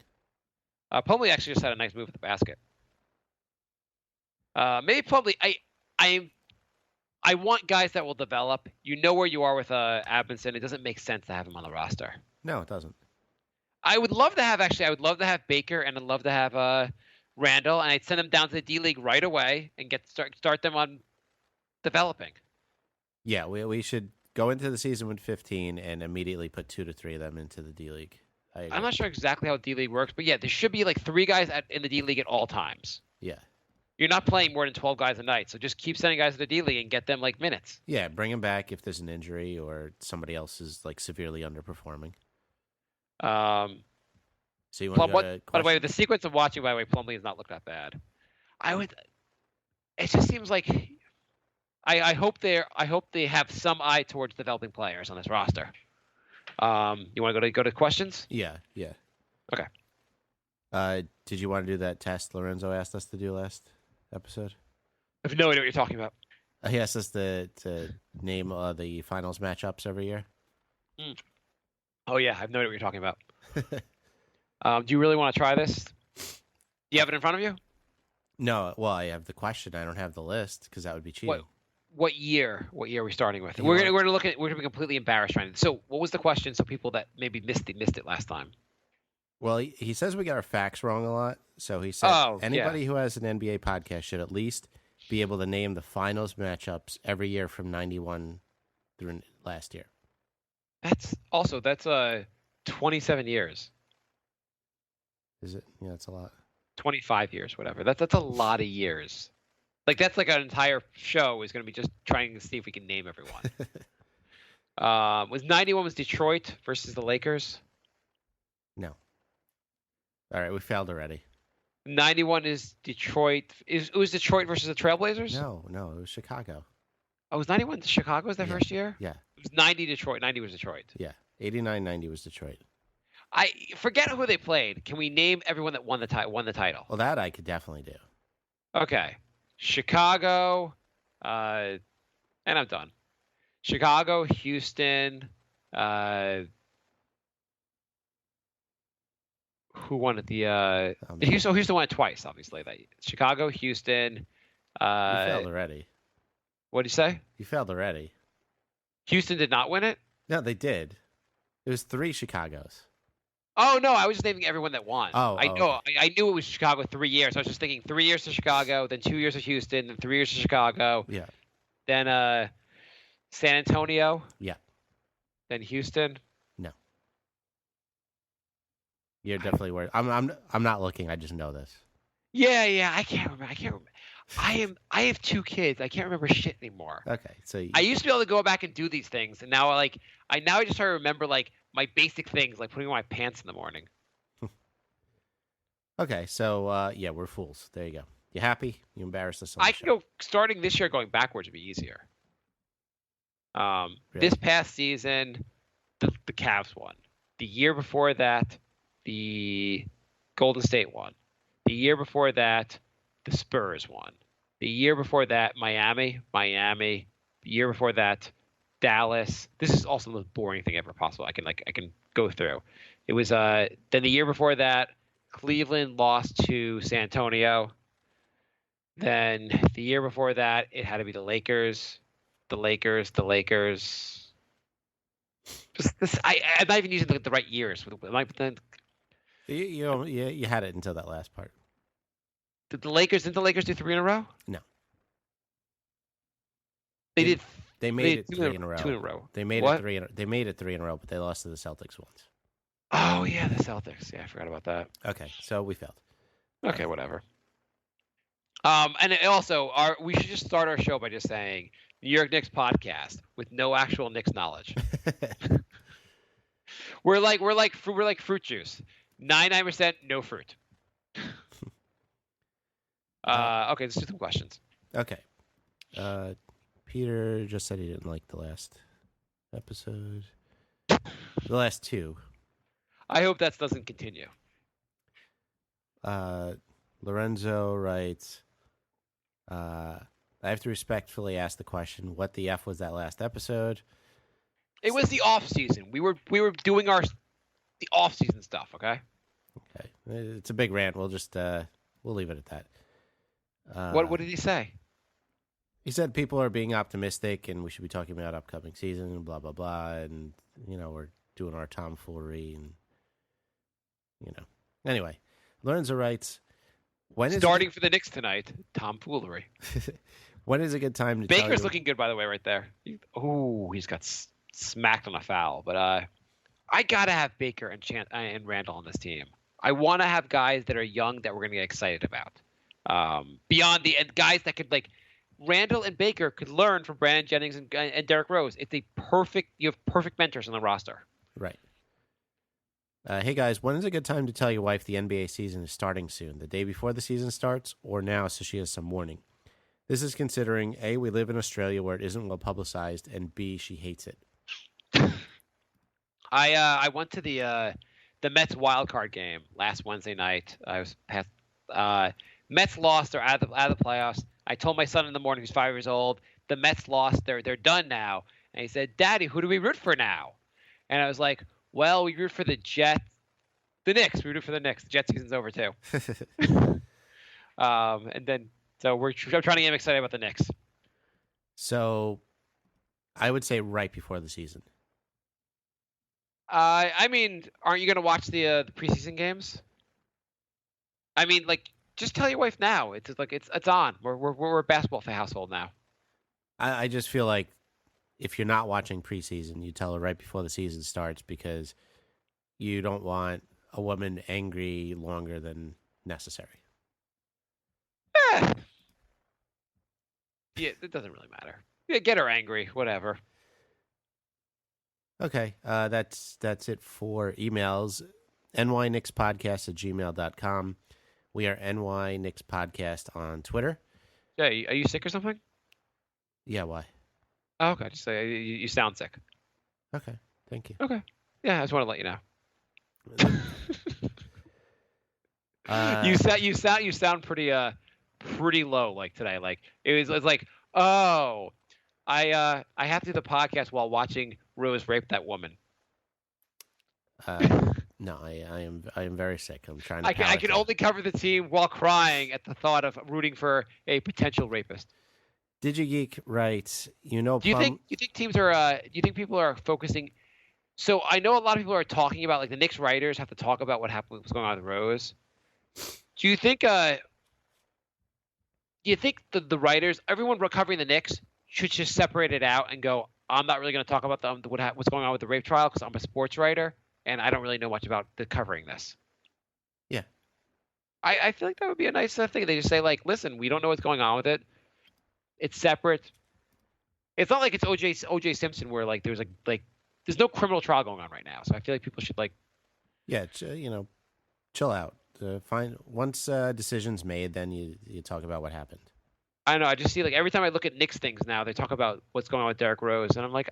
Plumlee actually just had a nice move with the basket. Maybe Plumlee. I want guys that will develop. You know where you are with Amundsen. It doesn't make sense to have him on the roster.
No, it doesn't.
I would love to have Baker, and I'd love to have Randall, and I'd send them down to the D League right away and start them on developing.
Yeah, we should go into the season with 15 and immediately put 2 to 3 of them into the D League.
I'm not sure exactly how D League works, but yeah, there should be like 3 guys in the D League at all times.
Yeah.
You're not playing more than 12 guys a night, so just keep sending guys to the D League and get them like minutes.
Yeah, bring them back if there's an injury or somebody else is like severely underperforming. So you want to go to
by the way, the sequence of watching, by the way, Plumlee has not looked that bad. It just seems like I hope they have some eye towards developing players on this roster. You want to go to questions?
Yeah.
Okay.
Did you want to do that test Lorenzo asked us to do last episode?
I have no idea what you're talking about.
He asked us to name the finals matchups every year.
Oh yeah, I have no idea what you're talking about. Do you really want to try this? Do you have it in front of you?
No, well, I have the question. I don't have the list because that would be cheating.
What year? What year are we starting with? We're gonna be completely embarrassed trying to. So, what was the question? So people that maybe missed it last time.
Well, he says we got our facts wrong a lot. So he said anybody who has an NBA podcast should at least be able to name the finals matchups every year from 91 through last year.
That's 27 years.
Is it? Yeah, that's a lot.
25 years, whatever. That's a lot of years. Like that's like an entire show is going to be just trying to see if we can name everyone. Was 91 was Detroit versus the Lakers?
No. All right, we failed already.
91 is Detroit. It was Detroit versus the Trailblazers?
No, it was Chicago.
Oh, was 91 Chicago was that first year?
Yeah.
It was 90 Detroit. 90 was Detroit.
Yeah. 89-90 was Detroit.
I forget who they played. Can we name everyone that won the title?
Well, that I could definitely do.
Okay. Chicago, and I'm done. Chicago, Houston, who won at the Houston won it twice, obviously. Chicago, Houston.
You failed already.
What did you say?
You failed already.
Houston did not win it?
No, they did. It was 3 Chicagos.
Oh no, I was just naming everyone that won. I know.
Okay.
I knew it was Chicago 3 years. I was just thinking 3 years to Chicago, then 2 years to Houston, then 3 years to Chicago.
Yeah.
Then San Antonio.
Yeah.
Then Houston.
No. You're definitely worried. I'm not looking. I just know this.
Yeah. I can't remember. I have 2 kids. I can't remember shit anymore.
Okay, so
I used to be able to go back and do these things, and now I just try to remember like my basic things, like putting on my pants in the morning.
Okay, so yeah, we're fools. There you go. You happy? You embarrassed us.
I can go starting this year, going backwards would be easier.
Really?
This past season, the Cavs won. The year before that, the Golden State won. The year before that, the Spurs won. The year before that, Miami. The year before that, Dallas. This is also the most boring thing ever possible. I can go through. It was then the year before that, Cleveland lost to San Antonio. Then the year before that, it had to be the Lakers. I'm not even using the right years.
You had it until that last part.
Didn't the Lakers do 3 in a row?
No.
They did.
They made it 3 in a row.
2 in a row.
They made
What?
it 3. They made it 3 in a row, but they lost to the Celtics once.
Oh yeah, the Celtics. Yeah, I forgot about that.
Okay, so we failed.
Okay, whatever. And also, we should just start our show by just saying New York Knicks podcast with no actual Knicks knowledge. we're like fruit juice. 99% no fruit. Okay, let's do some questions.
Okay. Peter just said he didn't like the last episode. The last 2.
I hope that doesn't continue.
Lorenzo writes, I have to respectfully ask the question, what the F was that last episode?
It was the off season. We were doing the off season stuff, okay?
Okay. It's a big rant. We'll just we'll leave it at that.
What did he say?
He said people are being optimistic and we should be talking about upcoming season and blah blah blah, and we're doing our tomfoolery and Anyway, Lorenzo writes,
starting for the Knicks tonight, tomfoolery.
When is a good time to
Baker's looking good, by the way, right there. He's got smacked on a foul, but I gotta have Baker and Randall on this team. I want to have guys that are young that we're gonna get excited about. Beyond the and guys that could like Randall and Baker could learn from Brandon Jennings and Derrick Rose. It's you have perfect mentors on the roster.
Right. Hey guys, when is a good time to tell your wife the NBA season is starting soon? The day before the season starts, or now, so she has some warning? This is considering A, we live in Australia where it isn't well publicized, and B, she hates it.
I went to the Mets wild card game last Wednesday night. I was past Mets lost. They're out of the playoffs. I told my son in the morning, who's 5 years old, the Mets lost. They're done now. And he said, "Daddy, who do we root for now?" And I was like, "Well, we root for the Knicks. We root for the Knicks. The Jet season's over too." And then so I'm trying to get him excited about the Knicks.
So, I would say right before the season.
I mean, aren't you going to watch the preseason games? I mean, like, just tell your wife now. It's like it's on. We're a basketball household now.
I just feel like if you're not watching preseason, you tell her right before the season starts because you don't want a woman angry longer than necessary.
Yeah, it doesn't really matter. Yeah, get her angry, whatever.
Okay, that's it for emails. nyknickspodcast@gmail.com. We are nyknickspodcast on Twitter.
Yeah, are you sick or something?
Yeah, why?
Oh, okay, just say you sound sick.
Okay, thank you.
Okay, yeah, I just want to let you know. You sound pretty low like today. Like it was like, oh, I have to do the podcast while watching Rose rape that woman.
No, I am very sick. I'm trying to.
I can only cover the team while crying at the thought of rooting for a potential rapist.
DigiGeek writes,
Do you think teams are? Do you think people are focusing? So I know a lot of people are talking about like the Knicks writers have to talk about what happened, what's going on with Rose. Do you think? Do you think the writers, everyone covering the Knicks, should just separate it out and go, I'm not really going to talk about what's going on with the rape trial because I'm a sports writer and I don't really know much about covering this.
Yeah.
I feel like that would be a nice thing. They just say, like, listen, we don't know what's going on with it. It's separate. It's not like it's O.J. Simpson where, like, there's there's no criminal trial going on right now. So I feel like people should, like...
Yeah, chill out. Once decision's made, then you talk about what happened.
I don't know. I just see, like, every time I look at Knicks things now, they talk about what's going on with Derrick Rose. And I'm like,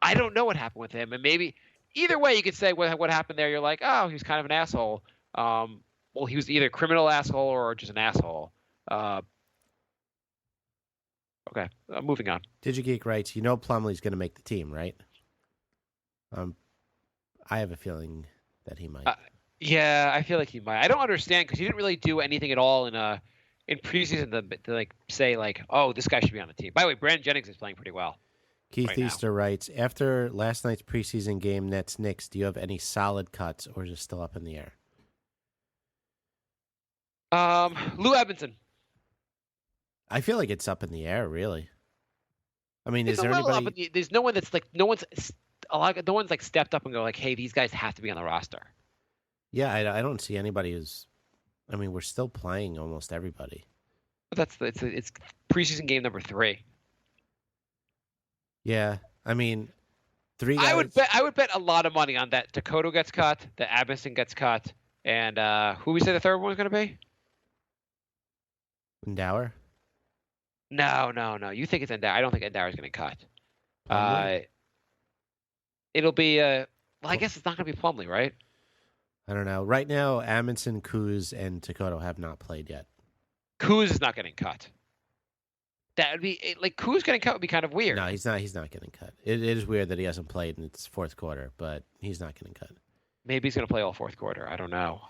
I don't know what happened with him. And maybe either way you could say what happened there. You're like, oh, he was kind of an asshole. Well, he was either a criminal asshole or just an asshole. Okay, moving on.
DigiGeek writes, Plumlee's going to make the team, right? I have a feeling that he might.
Yeah, I feel like he might. I don't understand because he didn't really do anything at all in preseason to like say like, oh, this guy should be on the team. By the way, Brandon Jennings is playing pretty well.
Keith Easter writes, after last night's preseason game, Nets-Knicks, do you have any solid cuts or is it still up in the air?
Lou Edmondson.
I feel like it's up in the air, really. I mean,
It's
is there anybody?
there's no one that's like no one's like stepped up and go like, hey, these guys have to be on the roster.
Yeah, I don't see anybody who's. I mean, we're still playing almost everybody.
But it's preseason game number 3.
Yeah, I mean, 3 guys.
I would bet a lot of money on that. Dakota gets cut, that Abinson gets cut, and who we say the third one is going to be?
Endower?
No. You think it's Endower? I don't think Endower is going to cut.
Plumlee?
It'll be well, I guess it's not going to be Plumlee, right?
I don't know. Right now, Amundsen, Kuz, and Takoto have not played yet.
Kuz is not getting cut. That would be like Kuz getting cut would be kind of weird.
No, he's not. He's not getting cut. It is weird that he hasn't played in its fourth quarter, but he's not getting cut.
Maybe he's going to play all fourth quarter. I don't know.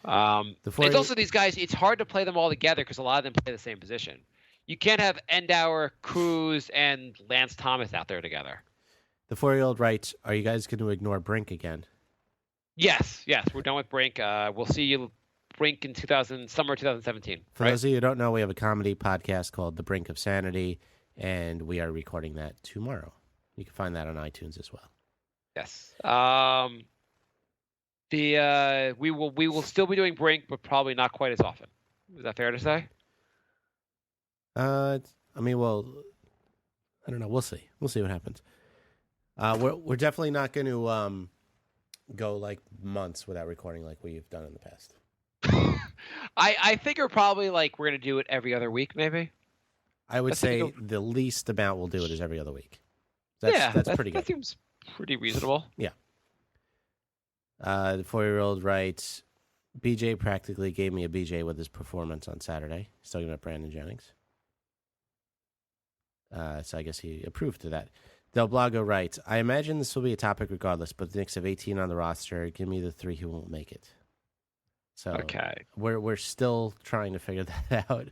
It's also these guys. It's hard to play them all together because a lot of them play the same position. You can't have Endower, Kuz, and Lance Thomas out there together.
The 4-year-old writes, "Are you guys going to ignore Brink again?"
Yes, we're done with Brink. We'll see you Brink in summer 2017.
For those of you who don't know, we have a comedy podcast called The Brink of Sanity, and we are recording that tomorrow. You can find that on iTunes as well.
Yes. We will still be doing Brink, but probably not quite as often. Is that fair to say?
I mean, well, I don't know. We'll see. We'll see what happens. We're definitely not going to go like months without recording like we've done in the past.
I figure probably like we're gonna do it every other week, maybe.
I would
That's
say the least amount we'll do it is every other week. That's pretty good.
That seems pretty reasonable.
Yeah. The 4-year-old writes, BJ practically gave me a BJ with his performance on Saturday. He's talking about Brandon Jennings. So I guess he approved to that. Del Blago writes, I imagine this will be a topic regardless, but the Knicks have 18 on the roster. Give me the 3 who won't make it. So
okay,
we're still trying to figure that out.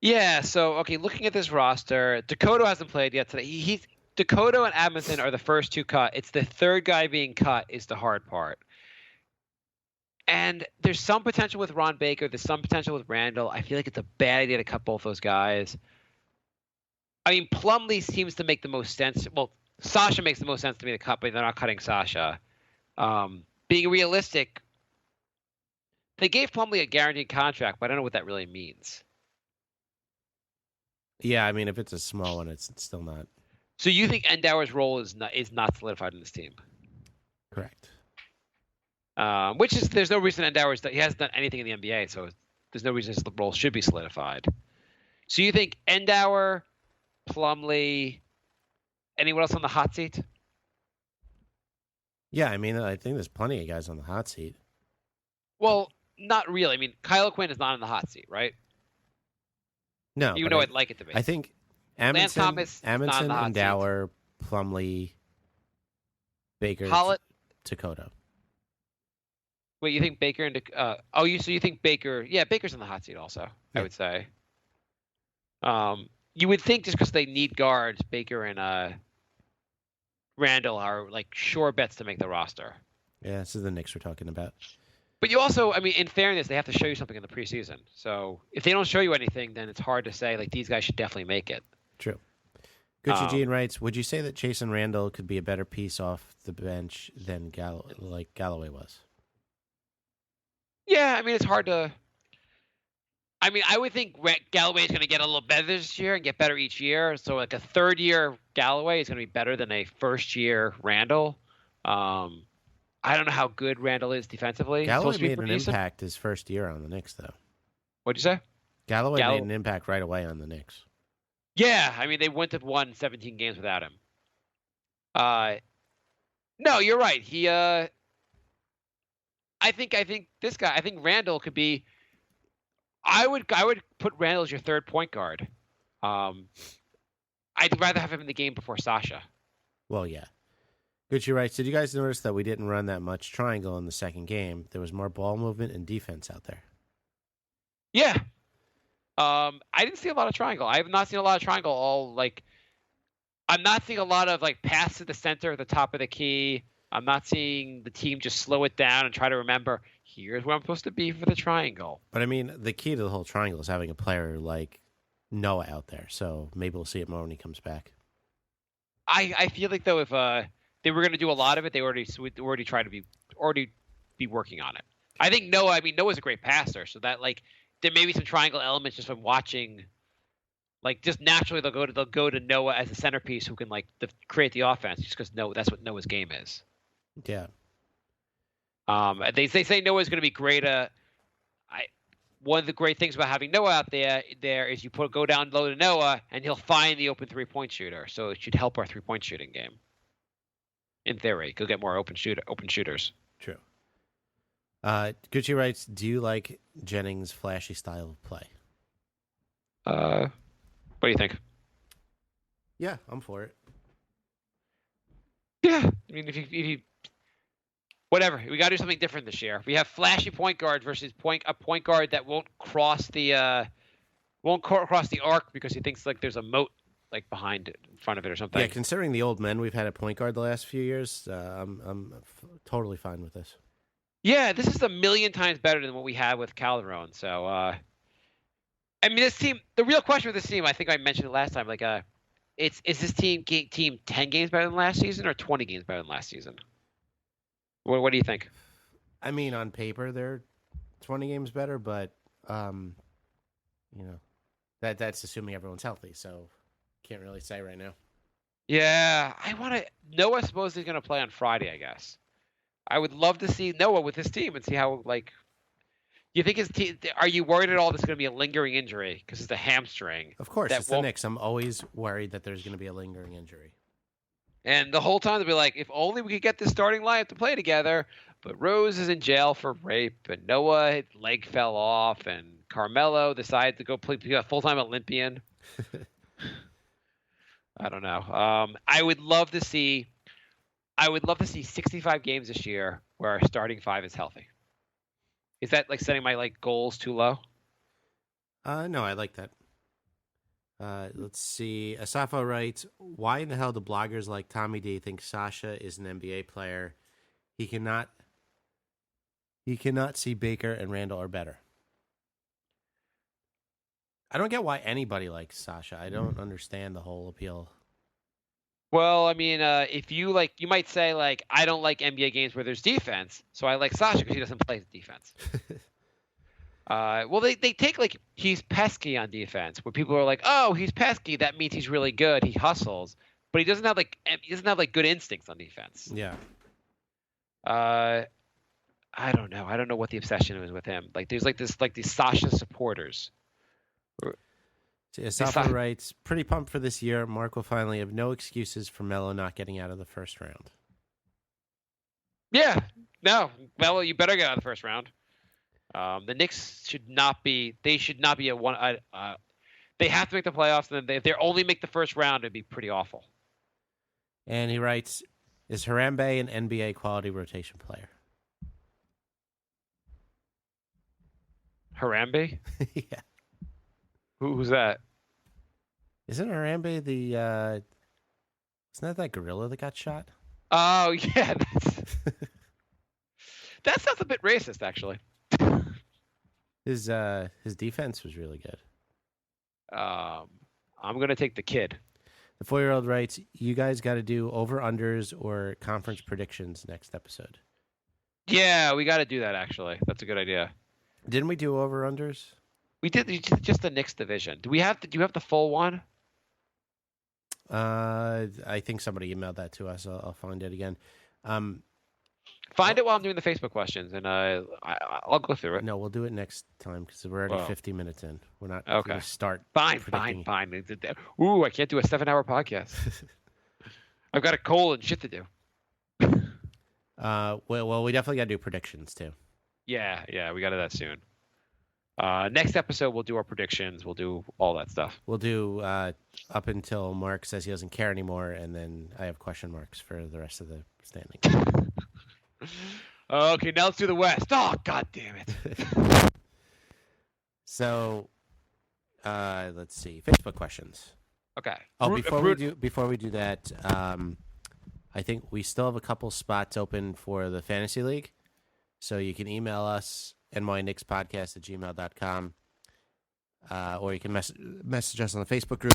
Yeah. So looking at this roster, Dakota hasn't played yet today. Dakota and Amundsen are the first 2 cut. It's the third guy being cut is the hard part. And there's some potential with Ron Baker. There's some potential with Randall. I feel like it's a bad idea to cut both those guys. I mean, Plumlee seems to make the most sense. Well, Sasha makes the most sense to me to cut, but they're not cutting Sasha. Being realistic, they gave Plumlee a guaranteed contract, but I don't know what that really means.
Yeah, I mean, if it's a small one, it's still not.
So you think Endauer's role is not solidified in this team?
Correct.
Which is there's no reason he hasn't done anything in the NBA, so there's no reason his role should be solidified. So you think Endauer, Plumlee, anyone else on the hot seat?
Yeah, I mean, I think there's plenty of guys on the hot seat.
Well, not really. I mean, Kyle Quinn is not on the hot seat, right?
No,
even though I'd like it to be.
I think
Lance Thomas,
Endauer, Plumlee, Baker,
Hollett,
Dakota.
Wait, you think Baker and so you think Baker? Yeah, Baker's on the hot seat also.
Yeah.
I would say. You would think just because they need guards, Baker and Randall are like sure bets to make the roster.
Yeah, this is the Knicks we're talking about.
But you also, I mean, in fairness, they have to show you something in the preseason. So if they don't show you anything, then it's hard to say like these guys should definitely make it.
True. Gucci Gene writes, would you say that Chase and Randall could be a better piece off the bench than Galloway was?
Yeah, I mean, it's hard to. I mean, I would think Galloway is going to get a little better this year and get better each year. So like a third-year Galloway is going to be better than a first-year Randall. I don't know how good Randall is defensively.
Galloway made an impact his first year on the Knicks, though.
What'd you say?
Galloway made an impact right away on the Knicks.
Yeah, I mean, they wouldn't have won 17 games without him. No, you're right. I think this guy. I think Randall could be. I would put Randall as your third point guard. I'd rather have him in the game before Sasha.
Well, yeah. Gucci writes, did you guys notice that we didn't run that much triangle in the second game? There was more ball movement and defense out there.
Yeah. I didn't see a lot of triangle. I have not seen a lot of triangle I'm not seeing a lot of like pass to the center at the top of the key. I'm not seeing the team just slow it down and try to remember, here's where I'm supposed to be for the triangle.
But I mean, the key to the whole triangle is having a player like Noah out there. So maybe we'll see it more when he comes back.
I feel like though if they were going to do a lot of it, they already tried to be working on it. I think Noah's a great passer, so that like there may be some triangle elements just from watching. Like just naturally they'll go to Noah as a centerpiece who can like create the offense just because that's what Noah's game is.
Yeah.
They say Noah's going to be great. One of the great things about having Noah out there is you go down low to Noah and he'll find the open 3-point shooter. So it should help our 3-point shooting game. In theory, he'll get more open shooters.
True. Gucci writes, do you like Jennings' flashy style of play?
What do you think?
Yeah, I'm for it.
Yeah, I mean, if you whatever, we got to do something different this year. We have flashy point guard versus a point guard that won't cross the arc because he thinks like there's a moat like behind it, in front of it or something.
Yeah, considering the old men we've had at point guard the last few years, I'm totally fine with this.
Yeah, this is a million times better than what we had with Calderon. So, I mean, this team. The real question with this team, I think I mentioned it last time. Like, is this team 10 games better than last season or 20 games better than last season? What do you think?
I mean, on paper, they're 20 games better, but, that's assuming everyone's healthy, so can't really say right now.
Yeah, I want to. Noah supposedly is going to play on Friday, I guess. I would love to see Noah with his team and see how, like, you think his team. Are you worried at all this is going to be a lingering injury because it's a hamstring?
Of course,
that
it's the Knicks. I'm always worried that there's going to be a lingering injury.
And the whole time they'll be like, if only we could get this starting lineup to play together. But Rose is in jail for rape, and Noah, his leg fell off, and Carmelo decided to go be a full-time Olympian. I don't know. I would love to see 65 games this year where our starting five is healthy. Is that like setting my goals too low?
No, I like that. Let's see. Asafo writes, why in the hell do bloggers like Tommy D think Sasha is an NBA player? He cannot see Baker and Randall are better. I don't get why anybody likes Sasha. I don't understand the whole appeal.
Well, I mean, if you you might say I don't like NBA games where there's defense, so I like Sasha because he doesn't play defense. Well, they take he's pesky on defense, where people are like, oh, he's pesky, that means he's really good. He hustles, but he doesn't have good instincts on defense.
Yeah.
I don't know. I don't know what the obsession is with him. There's these Sasha supporters.
Asafo writes, pretty pumped for this year. Mark will finally have no excuses for Melo not getting out of the first round.
Yeah. No. Melo, you better get out of the first round. The Knicks should not be a one. They have to make the playoffs, and if they only make the first round, it'd be pretty awful.
And he writes, is Harambe an NBA quality rotation player?
Harambe?
Yeah.
Who's that?
Isn't Harambe isn't that gorilla that got shot?
Oh, yeah. That sounds a bit racist, actually.
His defense was really good.
I'm going to take the kid.
The 4-year-old writes, you guys got to do over-unders or conference predictions next episode.
Yeah, we got to do that, actually. That's a good idea.
Didn't we do over-unders?
We did just the Knicks division. Do you have the full one?
I think somebody emailed that to us. I'll find it again.
Find it while I'm doing the Facebook questions, and I'll go through it.
No, we'll do it next time because we're already 50 minutes in. We're not
okay.
going to start.
Fine. Ooh, I can't do a 7-hour podcast. I've got a cold and shit to do.
Well, we definitely got to do predictions too.
Yeah, we got to do that soon. Next episode, we'll do our predictions. We'll do all that stuff.
We'll do up until Mark says he doesn't care anymore, and then I have question marks for the rest of the standing.
Okay, now let's do the West. Oh, God damn it.
So, let's see. Facebook questions.
Okay.
Oh, before we do that, I think we still have a couple spots open for the Fantasy League. So you can email us, nyknickspodcast@gmail.com, or you can message us on the Facebook group.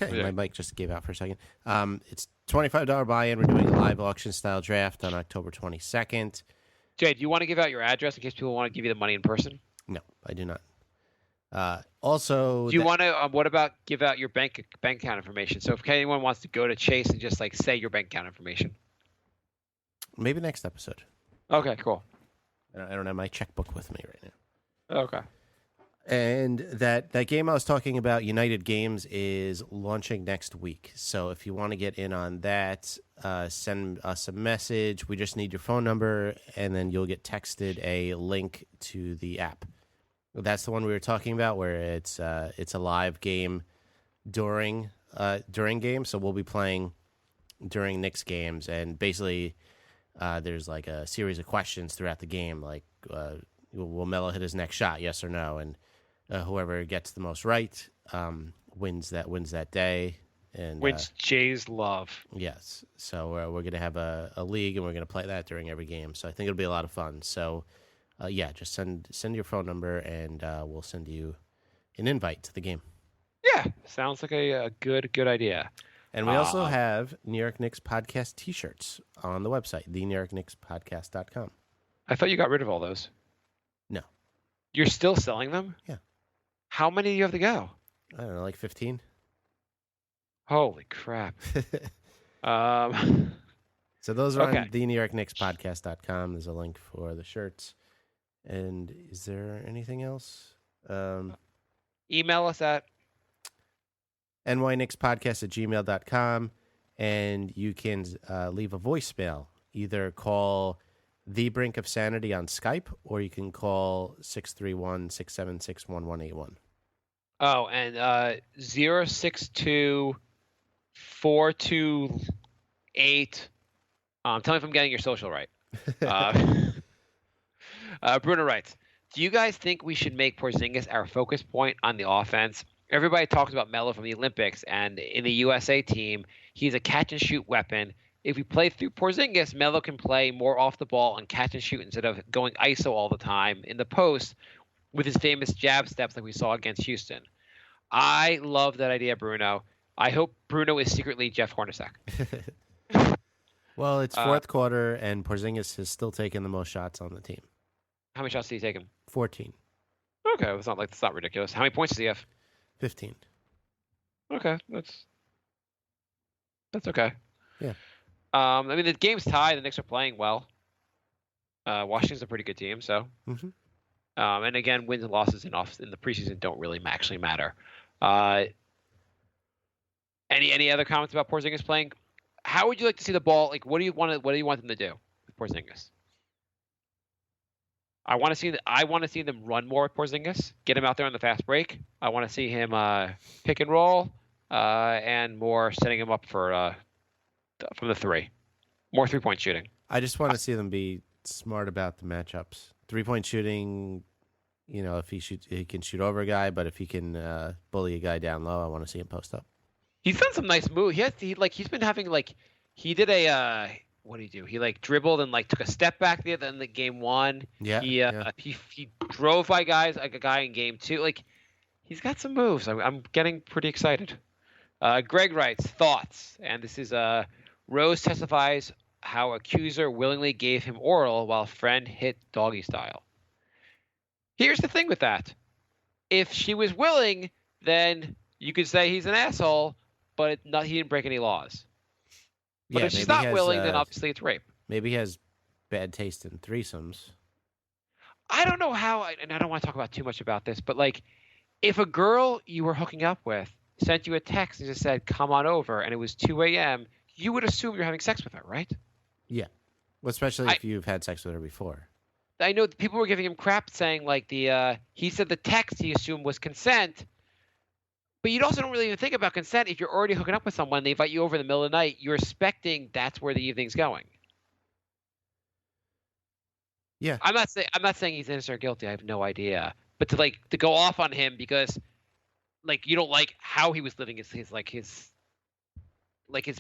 Okay, my mic just gave out for a second. It's $25 buy-in. We're doing a live auction-style draft on October 22nd.
Jay, do you want to give out your address in case people want to give you the money in person?
No, I do not. Also,
do you want to? What about give out your bank account information? So if anyone wants to go to Chase and just say your bank account information.
Maybe next episode.
Okay, cool.
I don't have my checkbook with me right now.
Okay.
And that game I was talking about, United Games, is launching next week. So if you want to get in on that, send us a message. We just need your phone number, and then you'll get texted a link to the app. That's the one we were talking about, where it's a live game during games. So we'll be playing during Knicks games, and basically there's a series of questions throughout the game, will Melo hit his next shot, yes or no, and whoever gets the most right wins that day. And
which Jays love.
Yes. So we're going to have a league, and we're going to play that during every game. So I think it'll be a lot of fun. So, just send your phone number, and we'll send you an invite to the game.
Yeah, sounds like a good idea.
And we also have New York Knicks podcast T-shirts on the website, thenewyorknickspodcast.com.
I thought you got rid of all those.
No.
You're still selling them?
Yeah.
How many do you have to go?
I don't know, like 15?
Holy crap.
So those are
Okay.
on thenewyorknickspodcast.com. There's a link for the shirts. And is there anything else?
Email us at
nyknickspodcast@gmail.com. And you can leave a voicemail. Either call The Brink of Sanity on Skype, or you can call 631-676-1181.
Oh, and 062-428. Tell me if I'm getting your social right. Bruno writes, do you guys think we should make Porzingis our focus point on the offense? Everybody talks about Melo from the Olympics, and in the USA team, he's a catch-and-shoot weapon. If we play through Porzingis, Melo can play more off the ball and catch and shoot instead of going ISO all the time in the post with his famous jab steps like we saw against Houston. I love that idea, Bruno. I hope Bruno is secretly Jeff Hornacek.
Well, it's fourth quarter, and Porzingis has still taken the most shots on the team.
How many shots did he take him?
14.
Okay, it's not ridiculous. How many points does he have?
15.
Okay, that's okay.
Yeah.
I mean, the game's tied. The Knicks are playing well. Washington's a pretty good team, so.
Mm-hmm.
And again, wins and losses in the preseason don't really actually matter. Any other comments about Porzingis playing? How would you like to see the ball? Like, what do you want them to do with Porzingis? I want to see them run more with Porzingis. Get him out there on the fast break. I want to see him pick and roll, and more setting him up for from the three, more 3-point shooting.
I just want to see them be smart about the matchups. 3-point shooting, if he can shoot over a guy, but if he can bully a guy down low, I want to see him post up.
He's done some nice moves. He's been having he did a what did he do? He dribbled and took a step back there in the game one.
Yeah.
He drove by guys like a guy in game two. He's got some moves. I'm getting pretty excited. Greg writes thoughts, and this is Rose testifies how accuser willingly gave him oral while friend hit doggy style. Here's the thing with that: if she was willing, then you could say he's an asshole, but he didn't break any laws. But if she's not willing, then obviously it's rape.
Maybe he has bad taste in threesomes.
I don't know how, and I don't want to talk about too much about this, but if a girl you were hooking up with sent you a text and just said, come on over, and it was 2 a.m., you would assume you're having sex with her, right?
Yeah. Well, especially if you've had sex with her before.
I know people were giving him crap saying, he said the text he assumed was consent, but you also don't really even think about consent. If you're already hooking up with someone, they invite you over in the middle of the night, you're expecting that's where the evening's going.
Yeah.
I'm not saying he's innocent or guilty. I have no idea. But to go off on him because you don't like how he was living his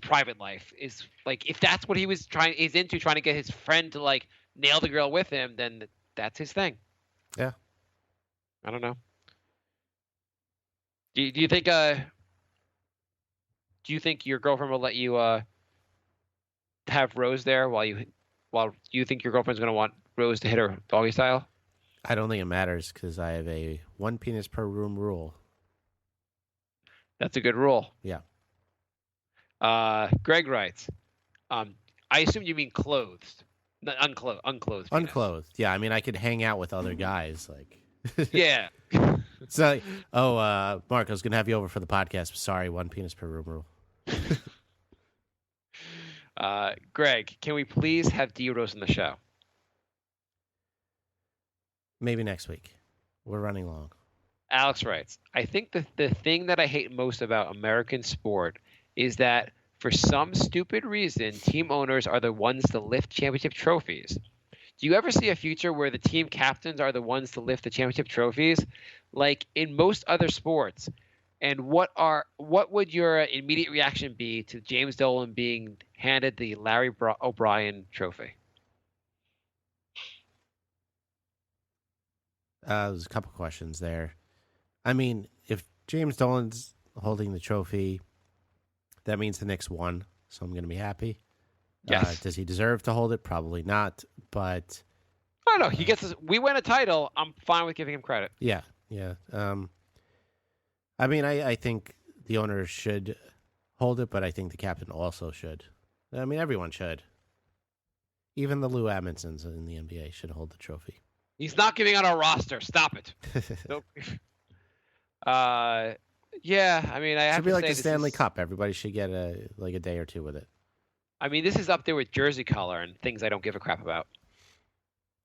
private life is if that's what he's into, trying to get his friend to nail the girl with him, then that's his thing.
Yeah.
I don't know. Do you think your girlfriend will let you have Rose there while you think your girlfriend's going to want Rose to hit her doggy style?
I don't think it matters because I have a 1 penis per room rule.
That's a good rule.
Yeah.
Greg writes, I assume you mean clothed. Unclothed. Unclothed.
Unclothed. Yeah, I mean, I could hang out with other guys.
Yeah.
So, Mark, I was going to have you over for the podcast. Sorry, 1 penis per room rule.
Greg, can we please have D Rose on the show?
Maybe next week. We're running long.
Alex writes, I think the thing that I hate most about American sport is that for some stupid reason, team owners are the ones to lift championship trophies. Do you ever see a future where the team captains are the ones to lift the championship trophies, like in most other sports? And what would your immediate reaction be to James Dolan being handed the Larry O'Brien trophy?
There's a couple questions there. I mean, if James Dolan's holding the trophy, That means the Knicks won, so I'm going to be happy.
Yes.
Does he deserve to hold it? Probably not, but
I don't know. He gets us. We win a title. I'm fine with giving him credit.
yeah. I mean, I think the owner should hold it, but I think the captain also should. I mean, everyone should. Even the Lou Amundsen's in the NBA should hold the trophy.
He's not getting on our roster. Stop it. Nope. Yeah. I mean, I have
Should be
to
like
say
the
this
Stanley
is-
Cup. Everybody should get a day or two with it.
I mean, this is up there with jersey color and things I don't give a crap about.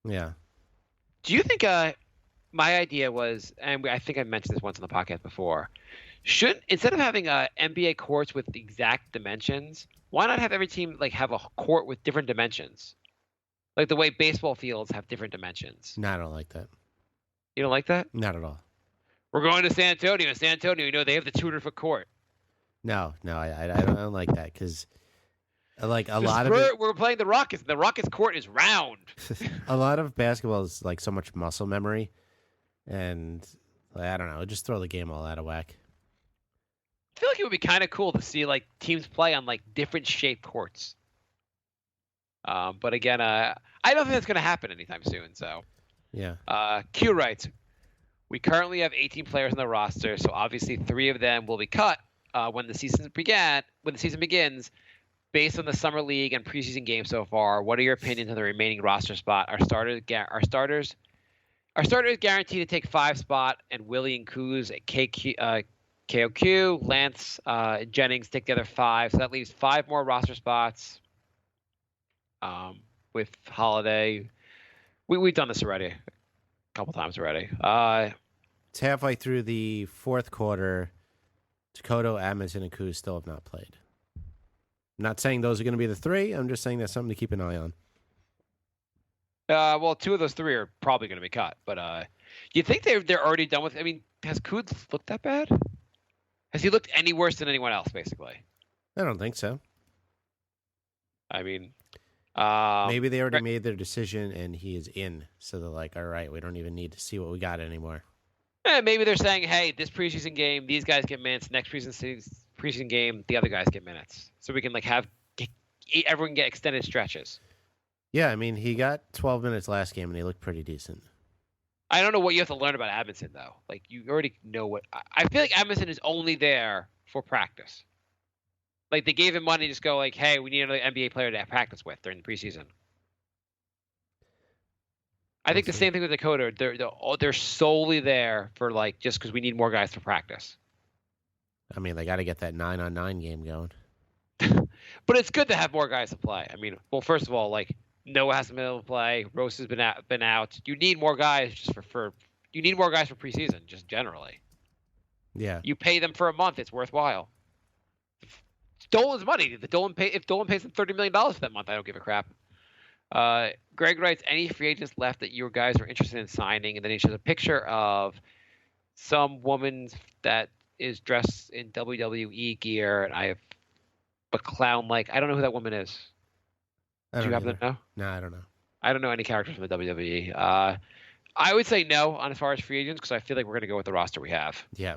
Yeah.
Do you think my idea was, and I think I mentioned this once on the podcast before, should instead of having NBA courts with exact dimensions, why not have every team like have a court with different dimensions, like the way baseball fields have different dimensions?
No, I don't like that.
You don't like that?
Not at all.
We're going to San Antonio. San Antonio, you know they have the 200-foot court.
No, I don't like that because like a lot of
We're playing the Rockets. And the Rockets court is round.
a lot of basketball is like so much muscle memory, and like, I don't know, just throw the game all out of whack.
I feel like it would be kind of cool to see like teams play on like different shaped courts. But again, I don't think that's going to happen anytime soon. So,
Yeah.
Q writes, we currently have 18 players on the roster, so obviously 3 of them will be cut when the season begins. Based on the summer league and preseason games so far, what are your opinions on the remaining roster spot? Are starters guaranteed to take 5 spot, and Willie and Kuz at KOQ, Lance, Jennings take the other 5, so that leaves 5 more roster spots. With Holiday, we've done this already, a couple times already.
It's halfway through the fourth quarter. Dakota, Amundsen, and Kuz still have not played. I'm not saying those are going to be the 3. I'm just saying that's something to keep an eye on.
Well, 2 of those 3 are probably going to be cut, but you think they're already done with? I mean, has Kuz looked that bad? Has he looked any worse than anyone else? Basically,
I don't think so.
I mean,
Maybe they already made their decision and he is in. So they're like, all right, we don't even need to see what we got anymore.
Maybe they're saying, hey, this preseason game, these guys get minutes. Next preseason game, the other guys get minutes. So we can like everyone get extended stretches.
Yeah, I mean, he got 12 minutes last game and he looked pretty decent.
I don't know what you have to learn about Amundsen, though. Like, you already know what... I feel like Amundsen is only there for practice. Like, they gave him money to just go, like, hey, we need another NBA player to have practice with during the preseason. I think the same thing with Dakota. They're solely there for, like, just because we need more guys to practice.
I mean, they got to get that 9-on-9 game going.
But it's good to have more guys to play. I mean, well, first of all, like, Noah hasn't been able to play. Rose has been out. You need more guys just you need more guys for preseason, just generally.
Yeah.
You pay them for a month, it's worthwhile. Dolan's money. If Dolan pays them $30 million for that month, I don't give a crap. Greg writes, any free agents left that you guys are interested in signing? And then he shows a picture of some woman that is dressed in WWE gear, and I have a clown like. I don't know who that woman is. Do you happen to know?
No, I don't know.
I don't know any characters from the WWE. I would say no on as far as free agents because I feel like we're going to go with the roster we have.
Yeah.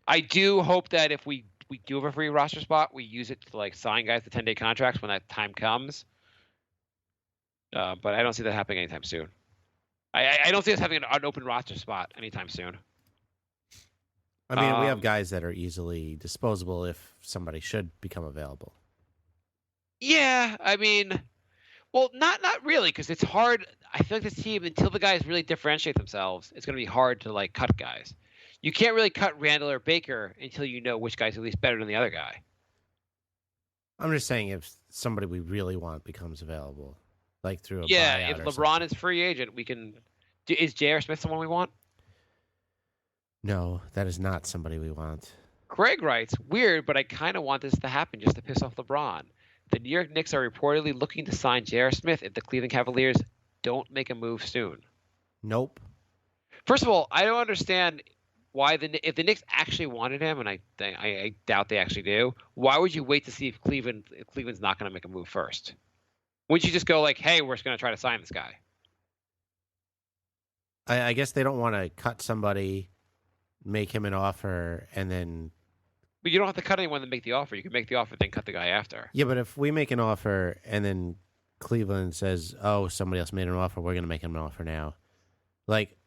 I do hope that if we do have a free roster spot, we use it to like sign guys to 10-day contracts when that time comes. But I don't see that happening anytime soon. I don't see us having an open roster spot anytime soon.
I mean, we have guys that are easily disposable if somebody should become available.
Yeah, I mean, well, not really, because it's hard. I feel like this team, until the guys really differentiate themselves, it's going to be hard to like cut guys. You can't really cut Randall or Baker until you know which guy's at least better than the other guy.
I'm just saying if somebody we really want becomes available, like through a
Yeah,
buyout
if
or
LeBron
something.
is free agent, we can. Is J.R. Smith someone we want?
No, that is not somebody we want.
Greg writes, weird, but I kind of want this to happen just to piss off LeBron. The New York Knicks are reportedly looking to sign J.R. Smith if the Cleveland Cavaliers don't make a move soon.
Nope.
First of all, I don't understand why if the Knicks actually wanted him, and I doubt they actually do, why would you wait to see if Cleveland's not going to make a move first? Wouldn't you just go like, hey, we're just going to try to sign this guy?
I guess they don't want to cut somebody, make him an offer, and then
But you don't have to cut anyone to make the offer. You can make the offer, then cut the guy after.
Yeah, but if we make an offer and then Cleveland says, "Oh, somebody else made an offer. We're going to make him an offer now," like,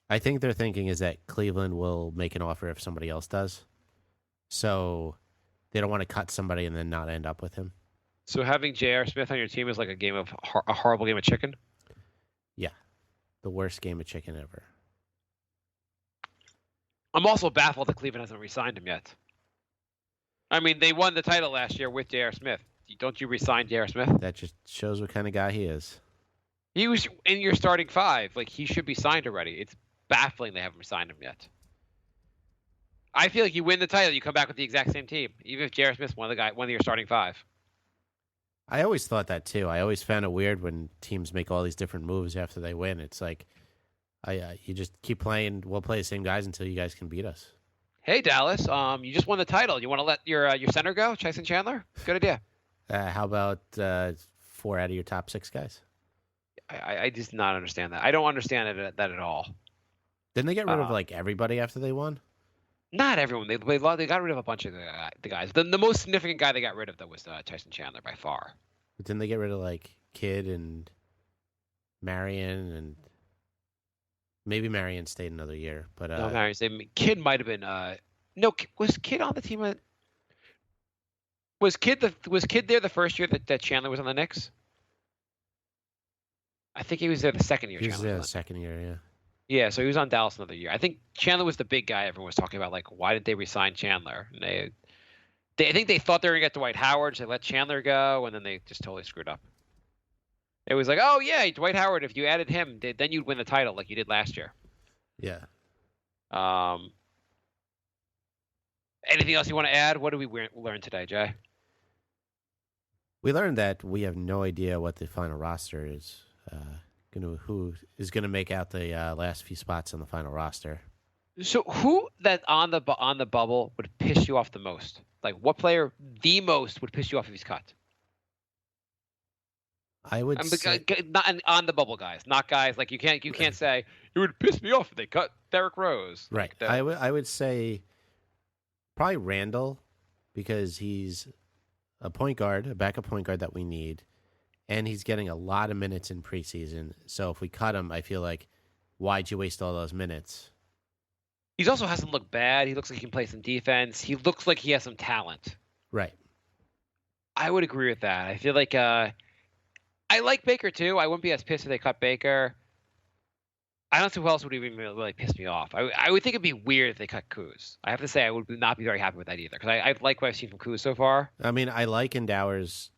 I think their thinking is that Cleveland will make an offer if somebody else does. So they don't want to cut somebody and then not end up with him.
So having J.R. Smith on your team is like a horrible game of chicken?
Yeah. The worst game of chicken ever.
I'm also baffled that Cleveland hasn't re-signed him yet. I mean, they won the title last year with J.R. Smith. Don't you re-sign J.R. Smith?
That just shows what kind of guy he is.
He was in your starting five. Like, he should be signed already. It's baffling they haven't signed him yet. I feel like you win the title, you come back with the exact same team, even if J.R. Smith's one of your starting five.
I always thought that too. I always found it weird when teams make all these different moves after they win. It's like, you just keep playing. We'll play the same guys until you guys can beat us.
Hey, Dallas, you just won the title. You want to let your center go, Tyson Chandler? Good idea.
How about 4 out of your top 6 guys?
I just not understand that. I don't understand that at all.
Didn't they get rid of like everybody after they won?
Not everyone. They got rid of a bunch of the guys. The most significant guy they got rid of, though, was Tyson Chandler by far.
But didn't they get rid of like Kidd and Marion and maybe Marion stayed another year? But
no, Kidd might have been. No, was Kidd on the team? Was Kidd there the first year that Chandler was on the Knicks? I think he was there the second year.
He was there the second year, yeah.
Yeah, so he was on Dallas another year. I think Chandler was the big guy everyone was talking about. Like, why didn't they re-sign Chandler? And I think they thought they were going to get Dwight Howard, so they let Chandler go, and then they just totally screwed up. It was like, oh, yeah, Dwight Howard, if you added him, then you'd win the title like you did last year.
Yeah.
Anything else you want to add? What did we learn today, Jay?
We learned that we have no idea what the final roster is. Who is going to make out the last few spots on the final roster?
So who that on the bubble would piss you off the most? Like, what player the most would piss you off if he's cut?
I would say
not on the bubble guys, not guys like you can't say it would piss me off if they cut Derrick Rose.
Right.
Like
I would say probably Randall because he's a point guard, a backup point guard that we need. And he's getting a lot of minutes in preseason. So if we cut him, I feel like, why'd you waste all those minutes?
He also hasn't looked bad. He looks like he can play some defense. He looks like he has some talent.
Right.
I would agree with that. I feel like I like Baker too. I wouldn't be as pissed if they cut Baker. I don't see who else would even really piss me off. I would think it'd be weird if they cut Kuz. I have to say I would not be very happy with that either because I like what I've seen from Kuz so far.
I mean, I like Endower's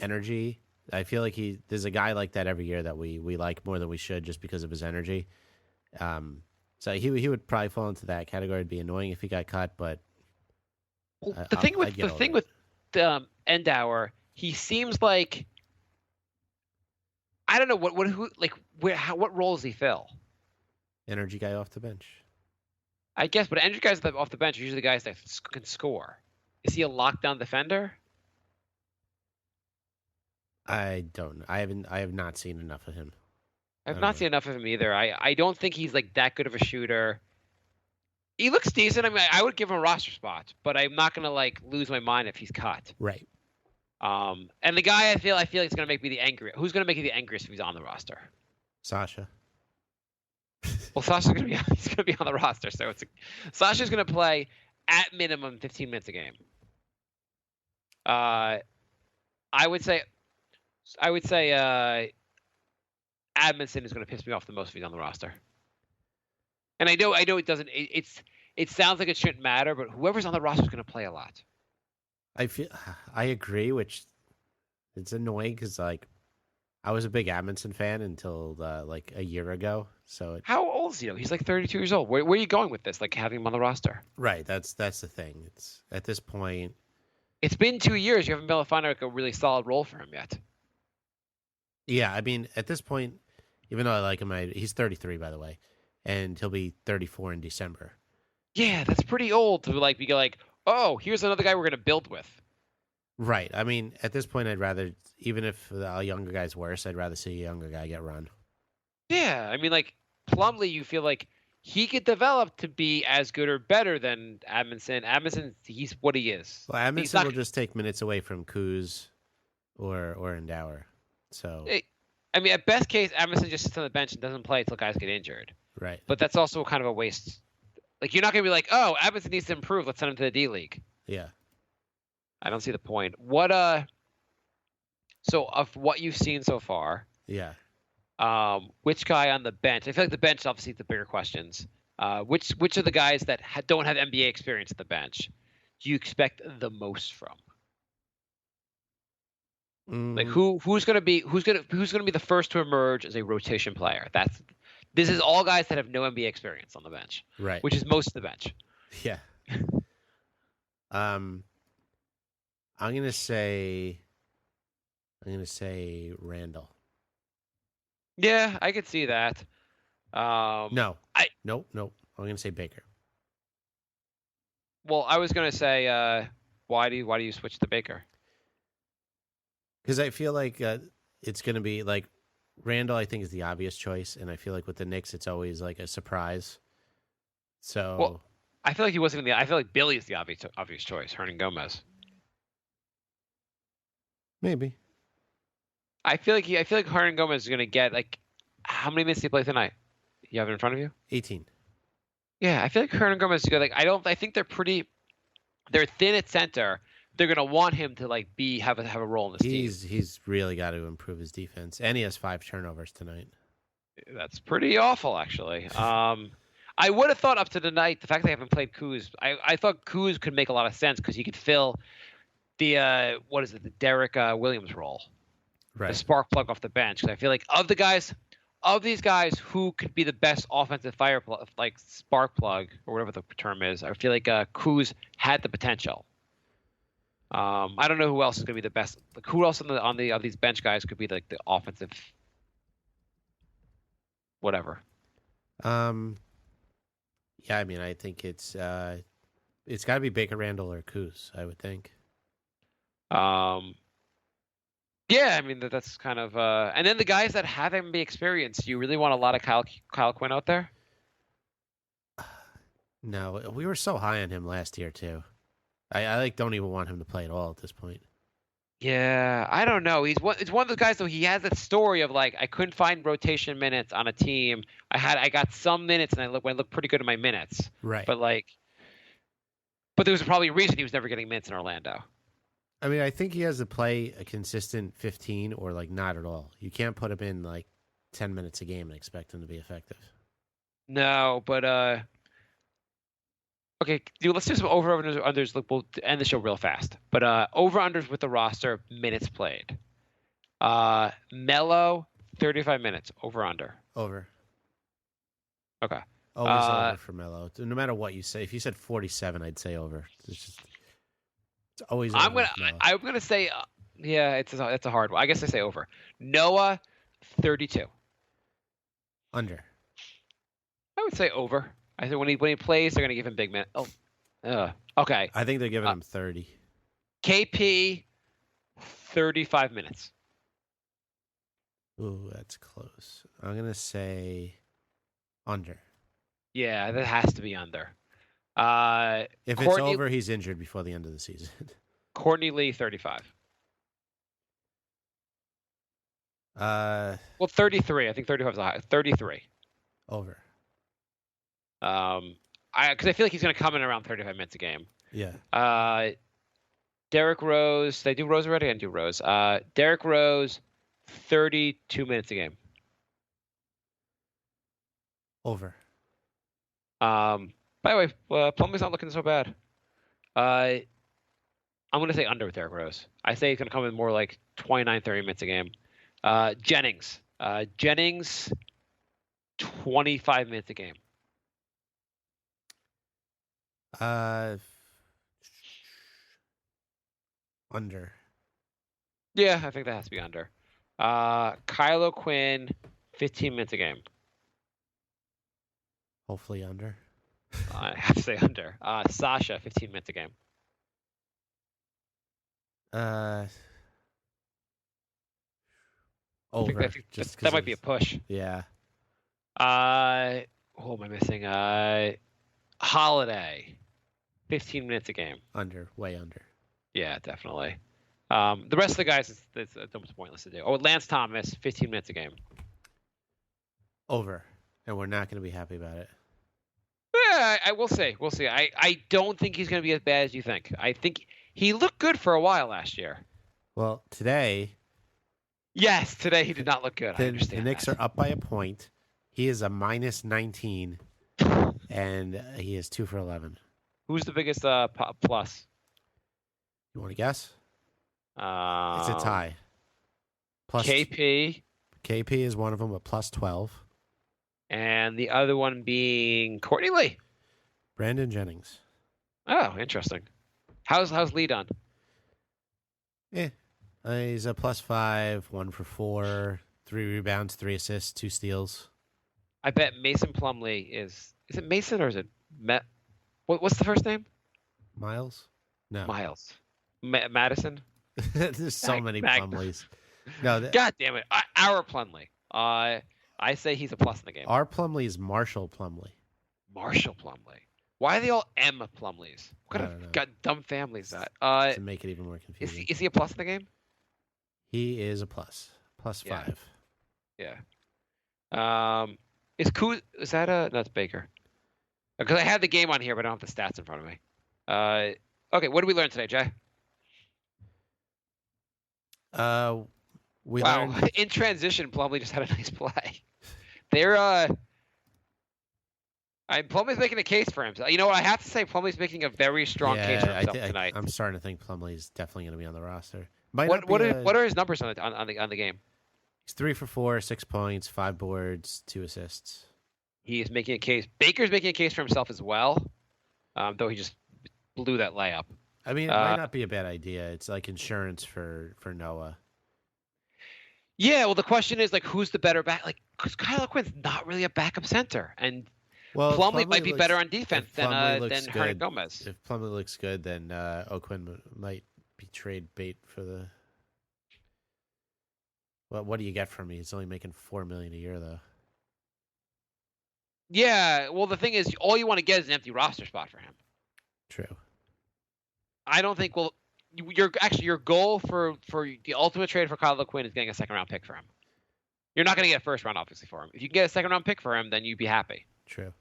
energy. I feel like there's a guy like that every year that we like more than we should just because of his energy. So he would probably fall into that category. It'd be annoying if he got cut, but
the thing with Endower, he seems like I don't know what role does he fill?
Energy guy off the bench.
I guess, but energy guys off the bench are usually the guys that can score. Is he a lockdown defender?
I don't know. I have not seen enough of him.
I've not seen enough of him either. I don't think he's like that good of a shooter. He looks decent. I mean, I would give him a roster spot, but I'm not gonna like lose my mind if he's cut.
Right.
And the guy I feel like is gonna make me the angriest. Who's gonna make you the angriest if he's on the roster?
Sasha.
Well, Sasha's gonna be on the roster, so Sasha's gonna play at minimum 15 minutes a game. I would say Admonson is going to piss me off the most if he's on the roster. And I know it doesn't. It sounds like it shouldn't matter, but whoever's on the roster is going to play a lot.
I agree, which it's annoying because like I was a big Admonson fan until like a year ago. So
how old is he? He's like 32 years old. Where are you going with this? Like having him on the roster?
Right. That's the thing. It's at this point.
It's been 2 years. You haven't been able to find like a really solid role for him yet.
Yeah, I mean, at this point, even though I like him, he's 33, by the way, and he'll be 34 in December.
Yeah, that's pretty old to like be like, oh, here's another guy we're going to build with.
Right. I mean, at this point, I'd rather, even if the younger guy's worse, I'd rather see a younger guy get run.
Yeah, I mean, like Plumlee, you feel like he could develop to be as good or better than Amundsen. Amundsen, he's what he is.
Well,
He's
Amundsen
not,
will just take minutes away from Kuz or Endower. So
I mean, at best case, Amundsen just sits on the bench and doesn't play until guys get injured.
right.
But that's also kind of a waste. Like, you're not going to be like, oh, Amundsen needs to improve. Let's send him to the D League.
Yeah.
I don't see the point. So of what you've seen so far,
Yeah.
which guy on the bench? I feel like the bench obviously the bigger questions. Which of the guys that don't have NBA experience at the bench do you expect the most from? Like who's gonna be the first to emerge as a rotation player? This is all guys that have no NBA experience on the bench,
Right.
which is most of the bench.
Yeah. I'm gonna say Randall.
Yeah, I could see that.
No.
I-
Nope. I'm gonna say Baker.
Well, I was gonna say, why do you switch to Baker?
Because I feel like it's gonna be like Randall. I think is the obvious choice, and I feel like with the Knicks, it's always like a surprise. So
Well, I feel like he wasn't I feel like Billy is the obvious choice. Hernan Gomez.
maybe
I feel like Hernan Gomez is gonna get like how many minutes did he play tonight? You have it in front of you?
18.
Yeah, I feel like Hernan Gomez is good. Like I think they're thin at center. They're gonna want him to like have a role in this team.
He's really got to improve his defense, and he has 5 turnovers tonight.
That's pretty awful, actually. I would have thought up to tonight the fact they haven't played Kuz. I thought Kuz could make a lot of sense because he could fill the the Derek Williams role,
Right.
the spark plug off the bench. Because I feel like of these guys, who could be the best offensive spark plug or whatever the term is? I feel like Kuz had the potential. I don't know who else is going to be the best. Like, who else of these bench guys could be like the offensive whatever?
Yeah, I mean, I think it's got to be Baker, Randall, or Kuz, I would think.
Yeah, I mean that's kind of and then the guys that have NBA experience, you really want a lot of Kyle Quinn out there?
No, we were so high on him last year too. I like don't even want him to play at all at this point.
Yeah, I don't know. It's one of those guys though. He has that story of like I couldn't find rotation minutes on a team. I got some minutes and I looked pretty good in my minutes.
Right.
But there was probably a reason he was never getting minutes in Orlando.
I mean, I think he has to play a consistent 15 or like not at all. You can't put him in like 10 minutes a game and expect him to be effective.
No, but okay, dude, let's do some over-unders. Look, we'll end the show real fast. But over-unders with the roster, minutes played. Melo, 35 minutes, over-under.
Over.
Okay.
Always over for Melo. No matter what you say. If you said 47, I'd say over. It's always over.
I'm gonna say, yeah, it's a hard one. I guess I say over. Noah, 32.
Under.
I would say over. I think when he plays, they're gonna give him big minutes. Okay.
I think they're giving him 30.
KP, 35 minutes.
Ooh, that's close. I'm going to say under.
Yeah, that has to be under.
If it's over, he's injured before the end of the season.
Courtney Lee, 35. Well, 33. I think 35 is a high. 33.
Over.
Because I feel like he's going to come in around 35 minutes a game.
Yeah.
Derrick Rose. Did I do Rose already? I didn't do Rose. Derrick Rose, 32 minutes a game.
Over.
By the way, Plumlee's not looking so bad. I'm going to say under with Derrick Rose. I say he's going to come in more like 29, 30 minutes a game. Jennings. Jennings, 25 minutes a game.
Under.
Yeah, I think that has to be under. Kylo Quinn, 15 minutes a game.
Hopefully under.
I have to say under. Sasha, 15 minutes a game.
Over.
I think that might be a push.
Yeah.
Who am I missing? Holiday. 15 minutes a game.
Way under.
Yeah, definitely. The rest of the guys, it's almost pointless to do. Oh, Lance Thomas, 15 minutes a game.
Over. And we're not going to be happy about it.
Yeah, we'll see. We'll see. I don't think he's going to be as bad as you think. I think he looked good for a while last year.
Well, today...
Yes, today he did not look good. I understand
the Knicks
that.
are up by a point. He is a minus 19, and he is 2 for 11.
Who's the biggest plus?
You want to guess? It's a tie. Plus
KP.
KP is one of them, but plus 12.
And the other one being Courtney Lee.
Brandon Jennings.
Oh, interesting. How's Lee done?
Yeah. He's a plus 5, 1 for 4, 3 rebounds, 3 assists, 2 steals.
I bet Mason Plumlee is it Mason or is it what's the first name?
Miles? No.
Miles. Madison?
There's so many Plumlees. No,
God damn it. Our Plumlee. I say he's a plus in the game.
Our Plumlee is Marshall Plumlee.
Marshall Plumlee. Why are they all M Plumlees? What kind of dumb family is that?
To make it even more confusing.
Is he a plus in the game?
He is a plus. Plus 5.
Yeah. Is that no, it's Baker. Because I had the game on here, but I don't have the stats in front of me. Okay, what did we learn today, Jay?
We learned...
In transition, Plumlee just had a nice play. They're Plumlee's making a case for himself. You know what? I have to say, Plumlee's making a very strong case for himself tonight.
I'm starting to think Plumlee's definitely going to be on the roster.
What are his numbers on the game?
He's 3 for 4, 6 points, 5 boards, 2 assists.
He is making a case. Baker's making a case for himself as well, though he just blew that layup.
I mean, it might not be a bad idea. It's like insurance for Noah.
Yeah, well, the question is, like, who's the better back? Like, because Kyle Quinn's not really a backup center, and Plumlee might be better on defense than Hernan Gomez.
If Plumlee looks good, then O'Quinn might be trade bait for the. Well, what do you get from me? He's only making $4 million a year, though.
Yeah, well, the thing is, all you want to get is an empty roster spot for him.
True.
I don't think. Well, your goal for the ultimate trade for Kyle Quinn is getting a second round pick for him. You're not going to get a first round, obviously, for him. If you can get a second round pick for him, then you'd be happy.
True.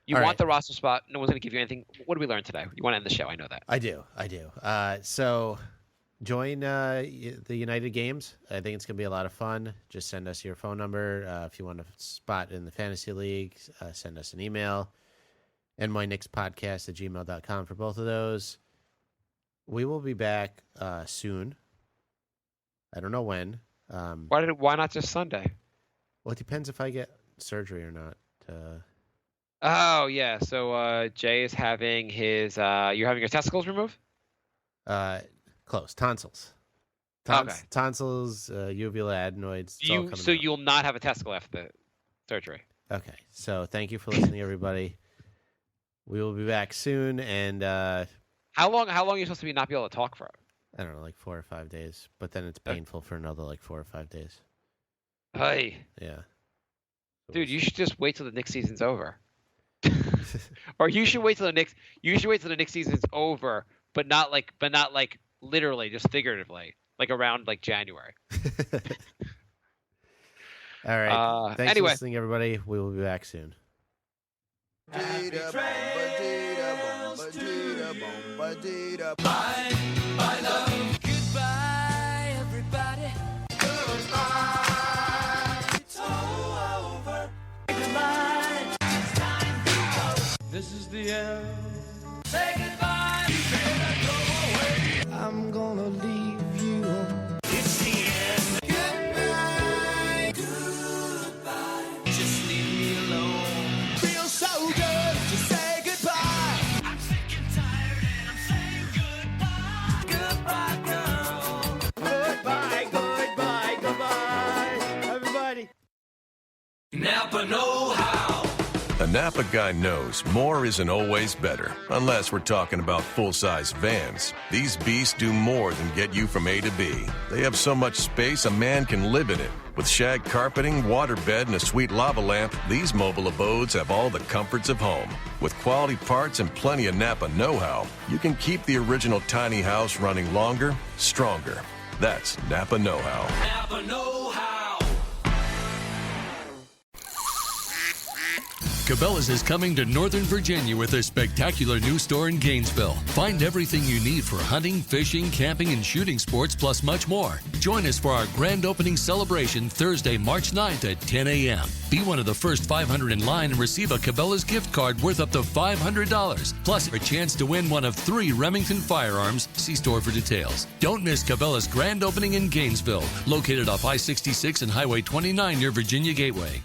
You want the roster spot. No one's going to give you anything. What did we learn today? You want to end the show? I know that.
I do. So join the United Games. I think it's going to be a lot of fun. Just send us your phone number. If you want a spot in the fantasy league, send us an email. And myknickspodcast@gmail.com for both of those. We will be back soon. I don't know when.
Why not just Sunday?
Well, it depends if I get surgery or not.
Oh, yeah. So Jay is having his... you're having your testicles removed?
Close. Tonsils.
Okay.
Tonsils, uvula adenoids.
So you'll not have a testicle after the surgery?
Okay. So thank you for listening, everybody. We will be back soon. And
how long are you supposed to not be able to talk for?
I don't know, like 4 or 5 days. But then it's painful for another like 4 or 5 days.
Hey.
Yeah.
Dude, you should just wait till the Knicks season's over. Or you should wait till the Knicks season's over, but not like literally, just figuratively, like around like January.
All right. Thanks for listening, everybody. We will be back soon.
Bye, love. Goodbye, everybody. Goodbye. It's all over. Goodbye. It's time to go. This is the end. Say goodbye. You better go away. I'm gonna leave you. It's the end. Goodbye. Goodbye. Just leave me alone. Feels so good to say goodbye. I'm sick and tired and I'm saying goodbye. Goodbye, girl. Goodbye, goodbye, goodbye. Everybody. Napa know how.
The Napa guy knows more isn't always better, unless we're talking about full-size vans. These beasts do more than get you from A to B. They have so much space a man can live in it. With shag carpeting, waterbed, and a sweet lava lamp, these mobile abodes have all the comforts of home. With quality parts and plenty of Napa know-how, you can keep the original tiny house running longer, stronger. That's Napa know-how.
Napa know-how.
Cabela's is coming to Northern Virginia with a spectacular new store in Gainesville. Find everything you need for hunting, fishing, camping, and shooting sports, plus much more. Join us for our grand opening celebration Thursday, March 9th at 10 a.m. Be one of the first 500 in line and receive a Cabela's gift card worth up to $500. Plus, a chance to win one of 3 Remington firearms. See store for details. Don't miss Cabela's grand opening in Gainesville, located off I-66 and Highway 29 near Virginia Gateway.